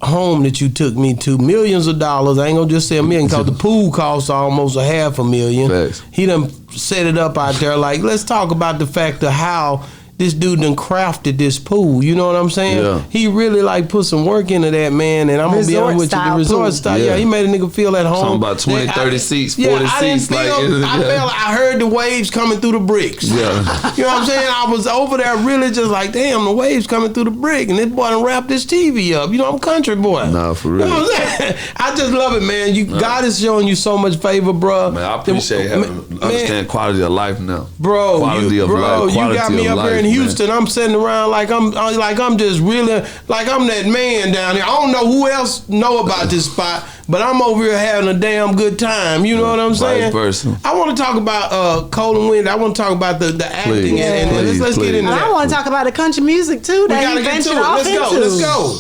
home that you took me to, millions of dollars. I ain't gonna just say $1 million because the pool costs almost $500,000.
Facts.
He done set it up out there. Like, let's talk about the fact of how this dude done crafted this pool. You know what I'm saying?
Yeah.
He really like put some work into that, man. And I'm gonna be honest with you, the resort style. Yeah, he made a nigga feel at home.
Talking about 20, 30 seats, 40 seats.
I heard the waves coming through the bricks.
Yeah.
You know what I'm saying? I was over there really just like, damn, the waves coming through the brick. And this boy done wrapped this TV up. You know, I'm country boy.
Nah, for real.
You know what I'm saying? I just love it, man. God is showing you so much favor, bro.
Man, I appreciate understand quality of life now.
Bro,
quality of life.
You got me up here in Houston. Man. I'm sitting around like I'm just really like I'm that man down here. I don't know who else know about this spot, but I'm over here having a damn good time. You know what I'm saying?
Person.
I want to talk about Cole and Wendy. I want to talk about the acting and let's get into that.
I want to talk about the country music too.
We gotta get to it. Let's go.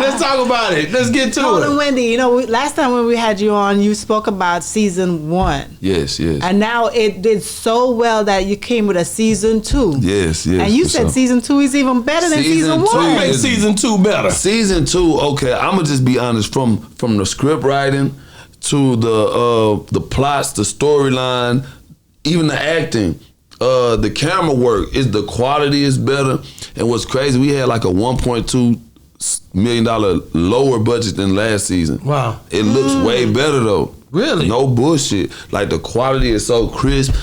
Let's talk about it. Let's get to
Cole
it.
and Wendy, last time when we had you on, you spoke about season 1.
Yes.
And now it did so well that you came with a season 2.
Yes.
And you said season 2 is even better than season 1.
What makes season 2 better?
Season 2, okay, I'm gonna just be honest. From the script writing to the plots, the storyline, even the acting. The camera work the quality is better. And what's crazy, we had like a $1.2 million lower budget than last season.
Wow.
It looks way better though.
Really?
No bullshit. Like the quality is so crisp.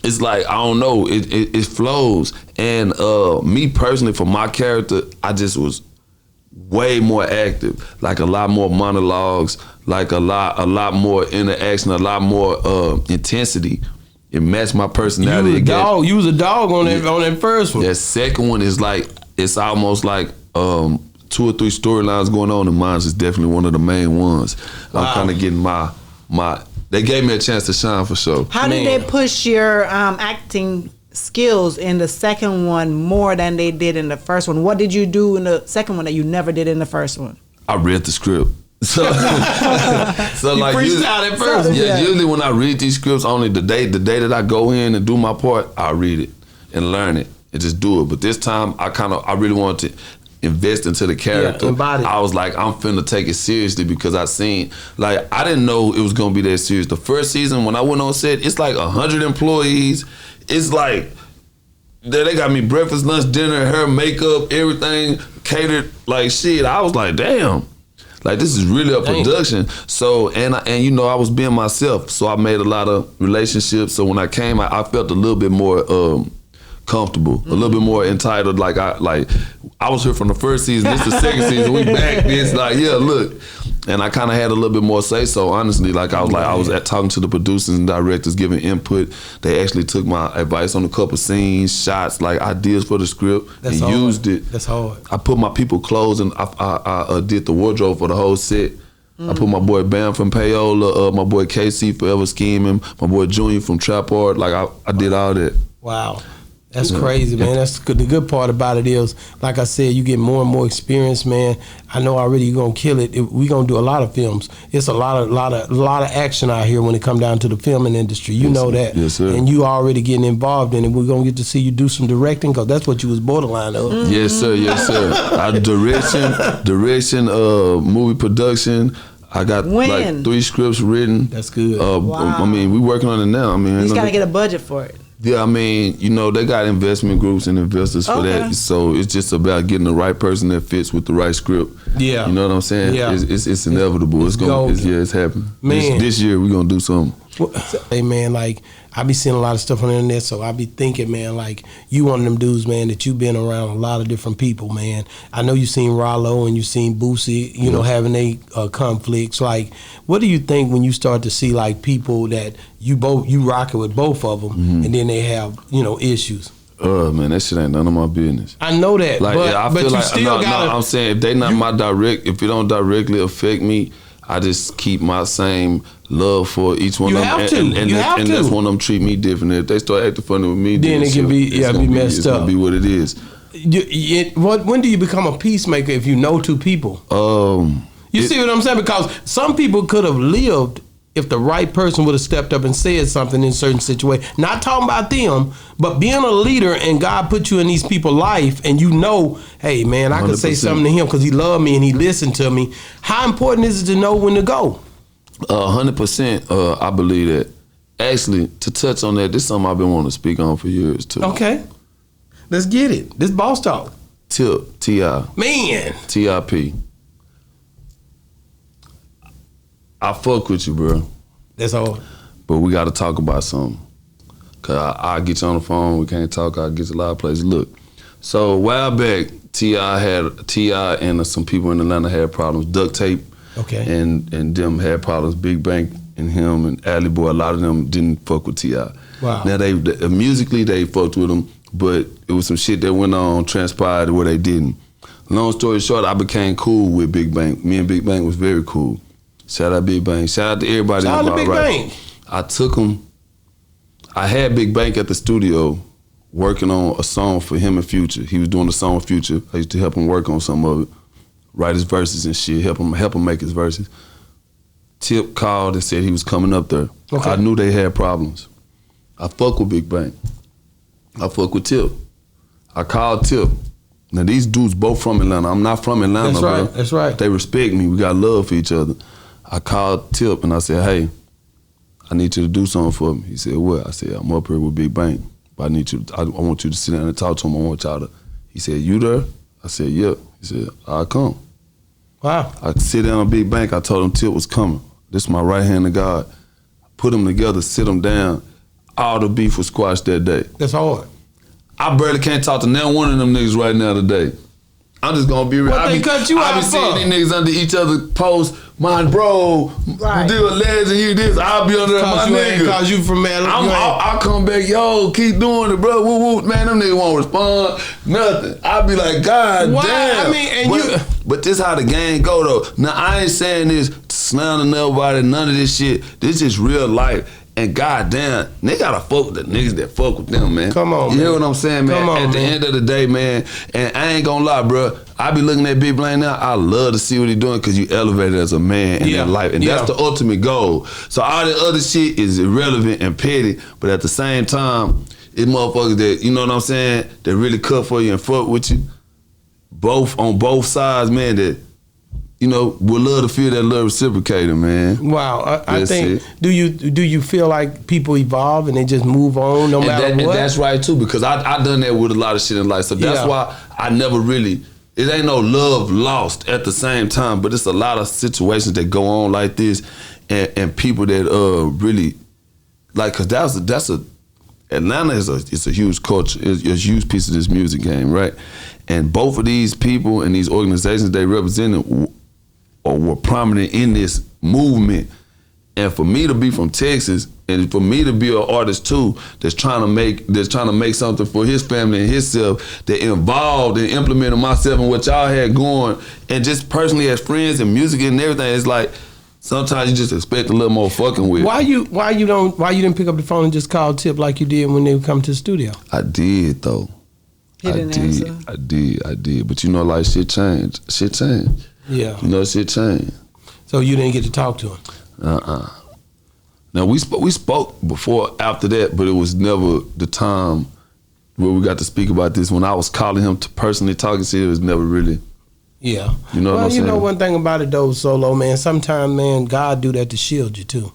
It's like, I don't know, it flows. And me personally, for my character, I just was way more active. Like a lot more monologues, like a lot more interaction, a lot more intensity. It matched my personality.
You was a dog on that first one.
That second one is like, it's almost like 2 or 3 storylines going on, and mine is definitely one of the main ones. Wow. I'm kind of getting my. They gave me a chance to shine for sure.
How did they push your acting skills in the second one more than they did in the first one? What did you do in the second one that you never did in the first one?
I read the script. So like
freestyle at first.
Yeah, usually when I read these scripts, only the day that I go in and do my part, I read it and learn it and just do it. But this time, I really wanted to invest into the character. I was like, I'm finna take it seriously because I didn't know it was gonna be that serious. The first season when I went on set, it's like 100 employees. It's like they got me breakfast, lunch, dinner, hair, makeup, everything catered. Like shit, I was like, damn. Like this is really a production. So and I was being myself. So I made a lot of relationships. So when I came, I felt a little bit more comfortable, a little bit more entitled. Like I was here from the first season. This is the second season. We back. It's like, yeah, look. And I kind of had a little bit more say so. Honestly, I was talking to the producers and directors, giving input. They actually took my advice on a couple scenes, shots, like ideas for the script, used it.
That's hard.
I put my people clothes and I did the wardrobe for the whole set. I put my boy Bam from Payola, my boy KC Forever Scheming, my boy Junior from Trap Art. Like I did all that.
Wow. That's crazy, man. That's good. The good part about it is, like I said, you get more and more experience, man. I know already you're gonna kill it. We're gonna do a lot of films. It's a lot of action out here when it come down to the filming industry. You know that.
Yes, sir.
And you already getting involved in it. We're gonna get to see you do some directing because that's what you was borderline of.
Mm-hmm.
Yes, sir. Yes, sir. Direction, movie production. I got like 3 scripts written.
That's good.
Wow.
I mean, we working on it now. I mean,
you just gotta get a budget for it.
Yeah, I mean, they got investment groups and investors for that. So it's just about getting the right person that fits with the right script.
Yeah.
You know what I'm saying?
Yeah.
It's inevitable. It's happening.
Man.
This year we're gonna do something.
Hey man, like I be seeing a lot of stuff on the internet, so I be thinking, man, like you one of them dudes, man, that you been around a lot of different people, man. I know you seen Rollo and you seen Boosie, you know, having they conflicts. Like, what do you think when you start to see like people that you rocking with both of them, and then they have issues?
Man, that shit ain't none of my business.
I know that,
like, I feel like
still gotta.
I'm saying if they not if it don't directly affect me, I just keep my same love for each one of them. And that's one of them treat me different. If they start acting funny with me,
then it can be messed
it's
up.
Gonna be what it is.
When do you become a peacemaker if you know 2 people? You see what I'm saying? Because some people could have lived if the right person would have stepped up and said something in certain situation. Not talking about them, but being a leader and God put you in these people's life and hey man, I can say
100%.
something to him because he loved me and he listened to me. How important is it to know when to go?
100%. I believe that. Actually, to touch on that, this is something I've been wanting to speak on for years too.
Okay. Let's get it. This boss talk.
Tip, T.I.
Man.
T.I.P. I fuck with you, bro.
That's all.
But we got to talk about something. Cause I'll get you on the phone. We can't talk. I'll get you a lot of places. Look, so a while back, T.I. and some people in Atlanta had problems. Duct Tape.
Okay.
And them had problems. Big Bank and him and Alley Boy. A lot of them didn't fuck with T.I.
Wow.
Now they musically they fucked with him, but it was some shit that went on, transpired where they didn't. Long story short, I became cool with Big Bank. Me and Big Bank was very cool. Shout out Big Bank. Shout out to everybody.
Shout out to Big Bank.
I took him. I had Big Bank at the studio working on a song for him and Future. He was doing the song with Future. I used to help him work on some of it, write his verses and shit, help him make his verses. Tip called and said he was coming up there.
Okay.
I knew they had problems. I fuck with Big Bank. I fuck with Tip. I called Tip. Now these dudes both from Atlanta. I'm not from Atlanta,
That's
bro.
right. That's right.
They respect me. We got love for each other. I called Tip and I said, hey, I need you to do something for me. He said, what? I said, I'm up here with Big Bank, but I want you to sit down and talk to him. I want y'all to. He said, you there? I said, yeah. He said, I'll come.
Wow.
I sit down on Big Bank. I told him Tip was coming. This is my right hand to God. Put them together, sit them down. All the beef was squashed that day.
That's hard.
I barely can't talk to now one of them niggas right now today. I'm just gonna be real.
What they cut you
I
out
be seeing
for?
these niggas under each other post, my bro,
Right.
do a legend, you this, I'll be under my nigga.
Cause you from Atlanta.
I'll come back, yo, keep doing it, bro. Woo woo, man, them niggas won't respond, nothing. I'll be like, God
Why?
damn.
I mean, and
but this how the game go though. Now I ain't saying this to slander nobody, none of this shit. This is real life. And goddamn, they gotta fuck with the niggas that fuck with them, man.
Come on,
you
man.
hear what I'm saying, man?
Come on,
At the
man.
end of the day, man, and I ain't gonna lie, bro. I be looking at Big Blaine now. I love to see what he doing because you elevated as a man in that life, and that's the ultimate goal. So all the other shit is irrelevant and petty, but at the same time, it's motherfuckers that, you know what I'm saying, that really cut for you and fuck with you. Both on both sides, man. That, you know, would love to feel that love reciprocated, man.
Wow, I
That's
think.
it.
Do you feel like people evolve and they just move on no matter what?
And that's right too, because I done that with a lot of shit in life. So that's why I never really. It ain't no love lost at the same time, but it's a lot of situations that go on like this, and people that really like, cause that's a Atlanta is a huge culture, it's a huge piece of this music game, right? And both of these people and these organizations they represented or were prominent in this movement. And for me to be from Texas, and for me to be an artist too, that's trying to make something for his family and himself, that involved and implemented myself and what y'all had going, and just personally as friends and music and everything, it's like sometimes you just expect a little more fucking with.
Why you didn't pick up the phone and just call Tip like you did when they would come to the studio?
I did though.
He didn't answer.
I did. But you know, like shit changed.
Yeah.
You know, shit changed.
So you didn't get to talk to him.
Now we spoke before after that, but it was never the time where we got to speak about this. When I was calling him to personally talking shit, it was never really.
Yeah.
You know what I'm saying?
You know one thing about it though, Solo, man, sometimes, man, God do that to shield you too.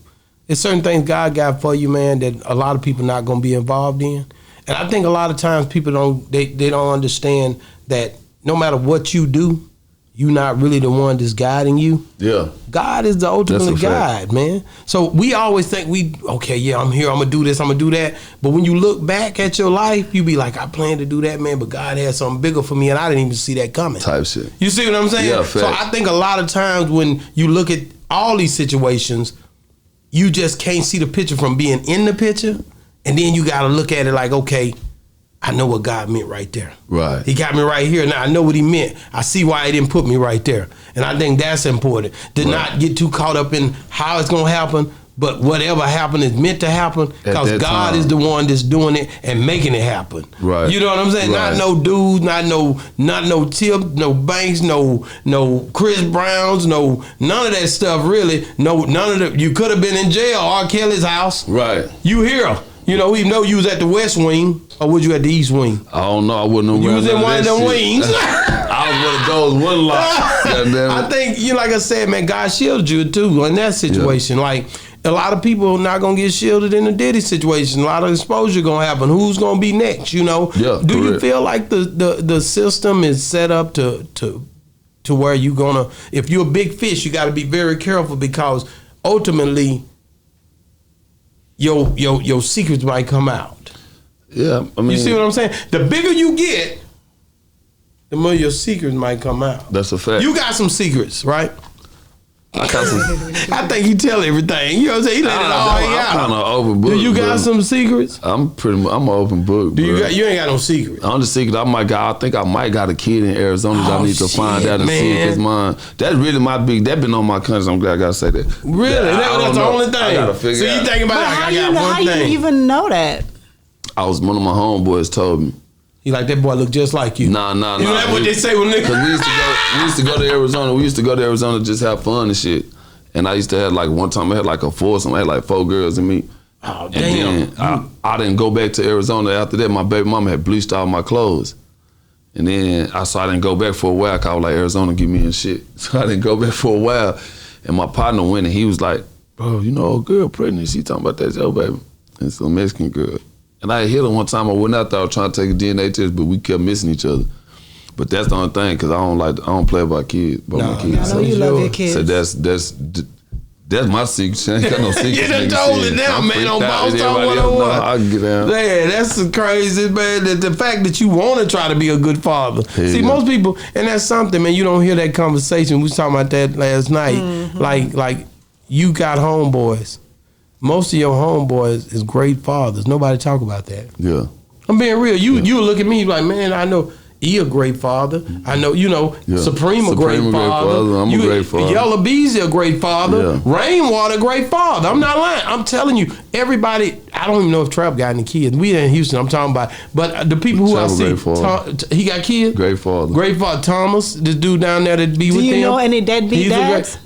There's certain things God got for you, man, that a lot of people not gonna be involved in. And I think a lot of times people don't understand that no matter what you do, you're not really the one that's guiding you.
Yeah.
God is the ultimate guide, man. So we always think I'm here, I'm gonna do this, I'm gonna do that. But when you look back at your life, you be like, I planned to do that, man, but God had something bigger for me and I didn't even see that coming.
Type shit.
You see what I'm saying?
Yeah,
so I think a lot of times when you look at all these situations, you just can't see the picture from being in the picture. And then you gotta look at it like, okay, I know what God meant right there.
Right.
He got me right here. Now I know what he meant. I see why he didn't put me right there. And I think that's important. To not get too caught up in how it's gonna happen, but whatever happened is meant to happen because God is the one that's doing it and making it happen.
Right.
You know what I'm saying?
Right.
Not no dudes, not no Tip, no Banks, no Chris Browns, none of that stuff really. None of the, you could have been in jail, R. Kelly's house.
Right.
You here. You know, even though you was at the West Wing, or was you at the East Wing?
I don't know. I wasn't.
You was in one of them wings.
I was one of those. One lot. Goddamn
I
it.
think, like I said, man, God shielded you too in that situation.
Yeah.
Like, a lot of people are not gonna get shielded in the Diddy situation. A lot of exposure gonna happen. Who's gonna be next? You know?
Yeah,
Do you
correct.
feel like the system is set up to where you gonna? If you're a big fish, you got to be very careful because ultimately, your secrets might come out.
Yeah, I mean,
You see what I'm saying? The bigger you get, the more your secrets might come out.
that's a fact.
You got some secrets, right?
I got some.
I think he tell everything. You know what I'm saying? He let it all hang
I'm kind
out.
of overbooked.
Do you got
bro.
some secrets?
I'm an open book.
Do you
bro.
got? You ain't got no secrets.
I'm just thinking I think I might got a kid in Arizona that I
Oh,
need to find
shit,
out and see if it's
man.
mine. That's really my big. That been on my conscience. I'm glad I gotta say that.
Really?
I
That's
don't
the
know.
only thing.
I gotta figure
So you
out.
think about
But
it?
how
I
you
got
know?
one
How
thing.
you even know that?
I was one of my homeboys told me.
He like that boy look just like you.
Nah.
You know that's what they say when niggas.
Cause we used to go to Arizona. We used to go to Arizona to just have fun and shit. And I used to have like one time I had like a foursome. I had like 4 girls and me.
Oh
And
damn.
then I didn't go back to Arizona after that. My baby mama had bleached all my clothes. And then I didn't go back for a while. 'Cause I was like, Arizona give me and shit. So I didn't go back for a while. And my partner went and he was like, bro, you know, a girl pregnant. She talking about that, yo, baby. And it's a Mexican girl. And I hit her one time. I went out there, I was trying to take a DNA test, but we kept missing each other. But that's the only thing, cause I don't play about kids.
No,
my kids.
I know you love your kids.
So That's my secret. I ain't got no secret.
You done told it now, man, on Boss Talk 101.
I can get down.
Man, that's crazy, man. The fact that you want to try to be a good father. See, most people, and that's something, man, you don't hear that conversation. We was talking about that last night.
Mm-hmm.
Like you got homeboys. Most of your homeboys is great fathers. Nobody talk about that.
Yeah.
I'm being real. You look at me like, man, I know he a great father. I know, Supreme a great father.
I'm a great father.
Yella Beezy a great father.
Yeah.
Rainwater a great father. I'm not lying. I'm telling you, everybody. I don't even know if Trap got any kids. We in Houston. I'm talking about, but the people who
Trap
I
a
see, he got kids.
Great father.
Great father. Thomas, this dude down there that be with him.
Do you know any deadbeat dads?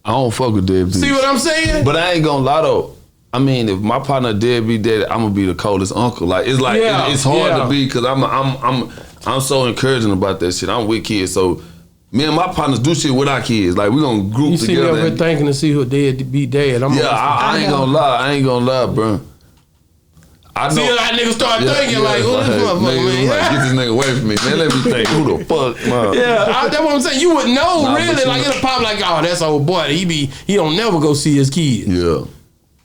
I don't fuck with deadbeats.
See what I'm saying?
But I ain't gonna lie though. I mean, if my partner deadbeat daddy, I'm gonna be the coldest uncle. Like it's it's hard to be because I'm so encouraging about that shit. I'm with kids, so me and my partners do shit with our kids. Like we gonna group
you see
together.
me over here thinking to see who deadbeat dad.
I ain't gonna lie. I ain't gonna lie, bro. I know.
See how that nigga start thinking like, who this motherfucker, man?
Like, get this nigga away from me, man. Let me think, who the fuck, man?
Yeah, that's what I'm saying. You would know,
Nah,
really. Like, it'll pop like, oh, that's old boy. He don't never go see his kids.
Yeah.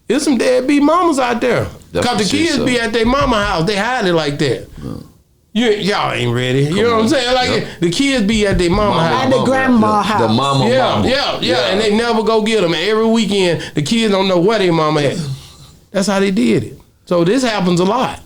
There's some deadbeat mamas out there.
That's
Cause the
for
kids
sure.
be at their mama house. They hide it like that. Y'all ain't ready. You know what I'm saying? Like the kids be at their mama house.
At the grandma house.
The mama.
Yeah, and they never go get them. And every weekend, the kids don't know where their mama at. That's how they did it. So this happens a lot.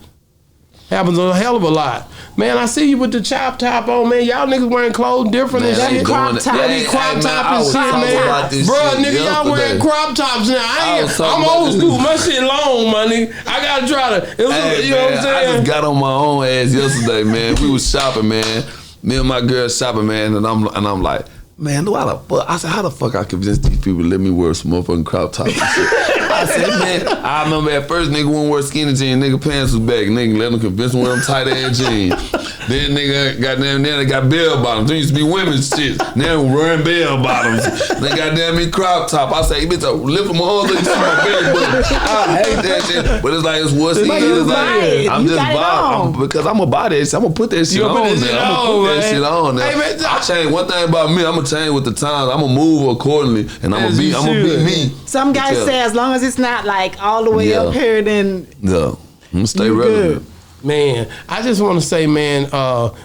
Happens a hell of a lot. Man, I see you with the chop top on, man. Y'all niggas wearing clothes different and shit.
Crop top.
Crop top and shit, man. Bruh, nigga, y'all wearing crop tops now. I'm old school. My shit long, my nigga. I gotta try to, you know what I'm saying?
I just got on my own ass yesterday, man. We was shopping, man. Me and my girl shopping, man, and I'm like, man, I said, how the fuck I convince these people to let me wear some motherfucking crop top and shit? I said, man, I remember at first nigga wouldn't wear skinny jeans, nigga pants was back, nigga let them convince me to wear them tight ass jeans. Then nigga goddamn, then they got bell bottoms. There used to be women's shit. Now we're wearing bell bottoms. They goddamn me crop top. I say, bitch, I lift my arms and see my belly button. I hate that shit. But it's like it's what's in. It's like I'm just vibing because I'm gonna buy that shit. I'm gonna put that shit on there. I'm gonna put that shit on there. I change one thing about me. I'm gonna change with the times. I'm gonna move accordingly, and I'm gonna be me.
Some guys say as long as it's not like all the way up here, then
I'm gonna stay relevant.
Man, I just want to say, man,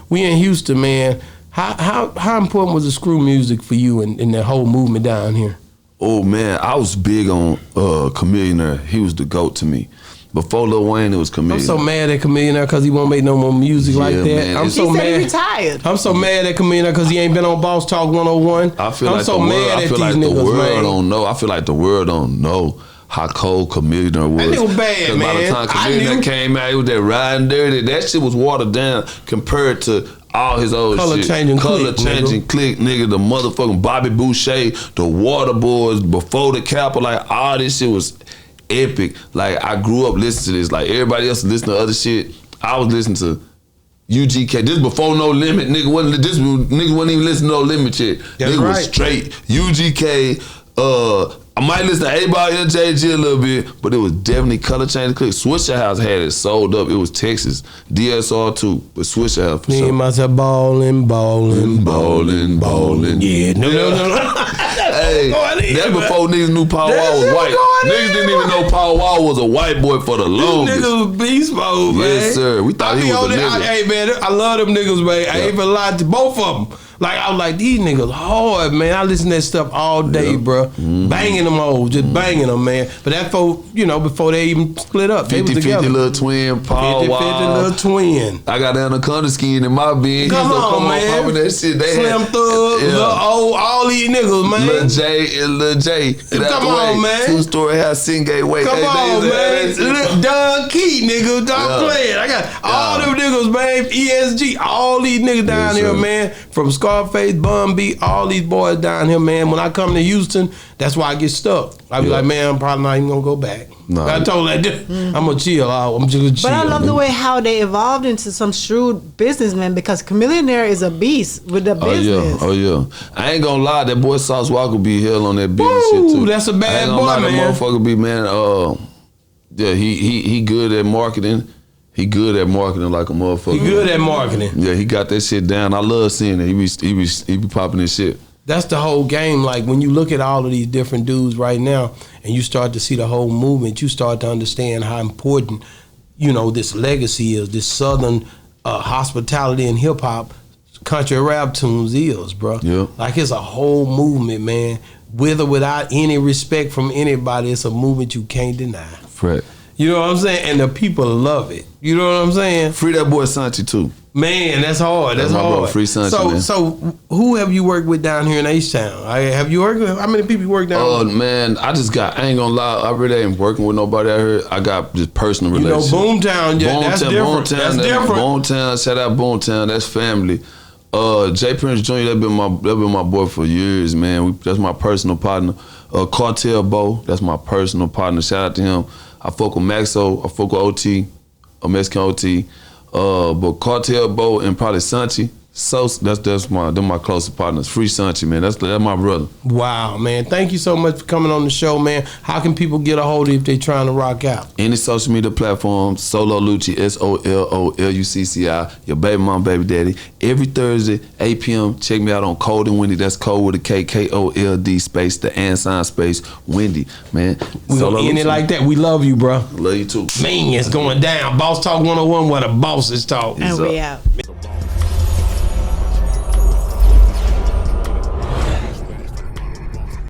we in Houston, man. How important was the screw music for you in that whole movement down here?
Oh man, I was big on Chameleonaire. He was the GOAT to me. Before Lil Wayne, it was Chameleonaire.
I'm so mad at Chameleonaire because he won't make no more music like that. Man,
I'm so mad. He retired.
I'm so mad at Chameleonaire because he ain't been on Boss Talk 101.
I feel like the world don't know how cold Chameleonaire was.
That nigga bad, man.
By the time Chameleonaire came out, it was that riding dirty. That shit was watered down compared to all his old
Color
shit.
Changing
Click, nigga. The motherfucking Bobby Boucher, the Water Boys, before the Capitol, like all this shit was epic. Like I grew up listening to this. Like everybody else listening to other shit. I was listening to UGK. This before No Limit. Nigga wasn't even listening to No Limit yet. Nigga was straight UGK. I might listen to A-Ball NJG a little bit, but it was definitely Color Change Click. Swisher House had it sold up. It was Texas. DSR too, but Swisher House for sure.
Me and myself ballin'. Yeah, no.
Hey, that's before niggas knew Power Wall was white. Niggas didn't even know Power Wall was a white boy for the longest.
Niggas was beast mode, man.
Yes, sir. We thought he was a nigga.
Hey, man, I love them niggas, man. I ain't even lied to both of them. Like, I was like, these niggas hard, man. I listen to that stuff all day, bro. Mm-hmm. Banging them hoes, just banging them, man. But that before they even split up,
50-50 little twin, Paul Wall.
50-50 little twin.
I got Anaconda skin in my bin.
Come on, man.
Popping that shit. They
Slim Thug, Lil O, all these niggas, man.
Lil J and Lil J.
Come on, man.
2-story house, Singate Way.
Come on, man. Don Key, nigga. Don Playing. I got all them niggas, man. ESG. All these niggas down here, man. From Scarface, Bun B, all these boys down here, man. When I come to Houston, that's why I get stuck. I be like, man, I'm probably not even gonna go back. No. I told that I'm gonna chill out. I'm just gonna chill.
But I love the way how they evolved into some shrewd businessmen because Chameleonaire is a beast with the business.
Oh yeah. I ain't gonna lie, that boy Sauce Walker be hell on that business shit too.
That's a bad boy, man.
That motherfucker be, man. Yeah, he good at marketing. He good at marketing like a motherfucker.
He good at marketing.
Yeah, he got that shit down. I love seeing it. He be popping his shit.
That's the whole game. Like when you look at all of these different dudes right now and you start to see the whole movement, you start to understand how important, this legacy is, this Southern hospitality and hip hop, country rap tunes is, bro.
Yeah.
Like it's a whole movement, man. With or without any respect from anybody, it's a movement you can't deny.
Right.
You know what I'm saying? And the people love it. You know what I'm saying?
Free that boy Sanchi too.
Man, that's hard. That's
my
hard.
bro, free Sanchi, man.
So who have you worked with down here in H-Town? Have you worked with, how many people you work down
Oh,
with?
man, I ain't gonna lie, I really ain't working with nobody out here. I got just personal relationships.
Boomtown, yeah, that's different. That's different.
Boomtown, shout out Boomtown, that's family. Jay Prince Jr., that been my boy for years, man. That's my personal partner. Cartel Bo, that's my personal partner. Shout out to him. I fuck with Maxo, I fuck with OT, Mexican OT. But Cartel Bo and probably Sanchi, so that's my closest partners. Free Sanchi, man. That's my brother.
Wow, man. Thank you so much for coming on the show, man. How can people get a hold of you if they trying to rock out?
Any social media platform, Solo Lucci, SOLOLUCCI, your baby mom, baby daddy. Every Thursday, 8 p.m., check me out on Cold and Windy. That's Code with a K, KOLD space, the and sign space, Windy, man.
We gonna end it like that. We love you, bro.
Love you too.
Man, it's going down. Boss Talk 101 where the bosses talk.
And we out.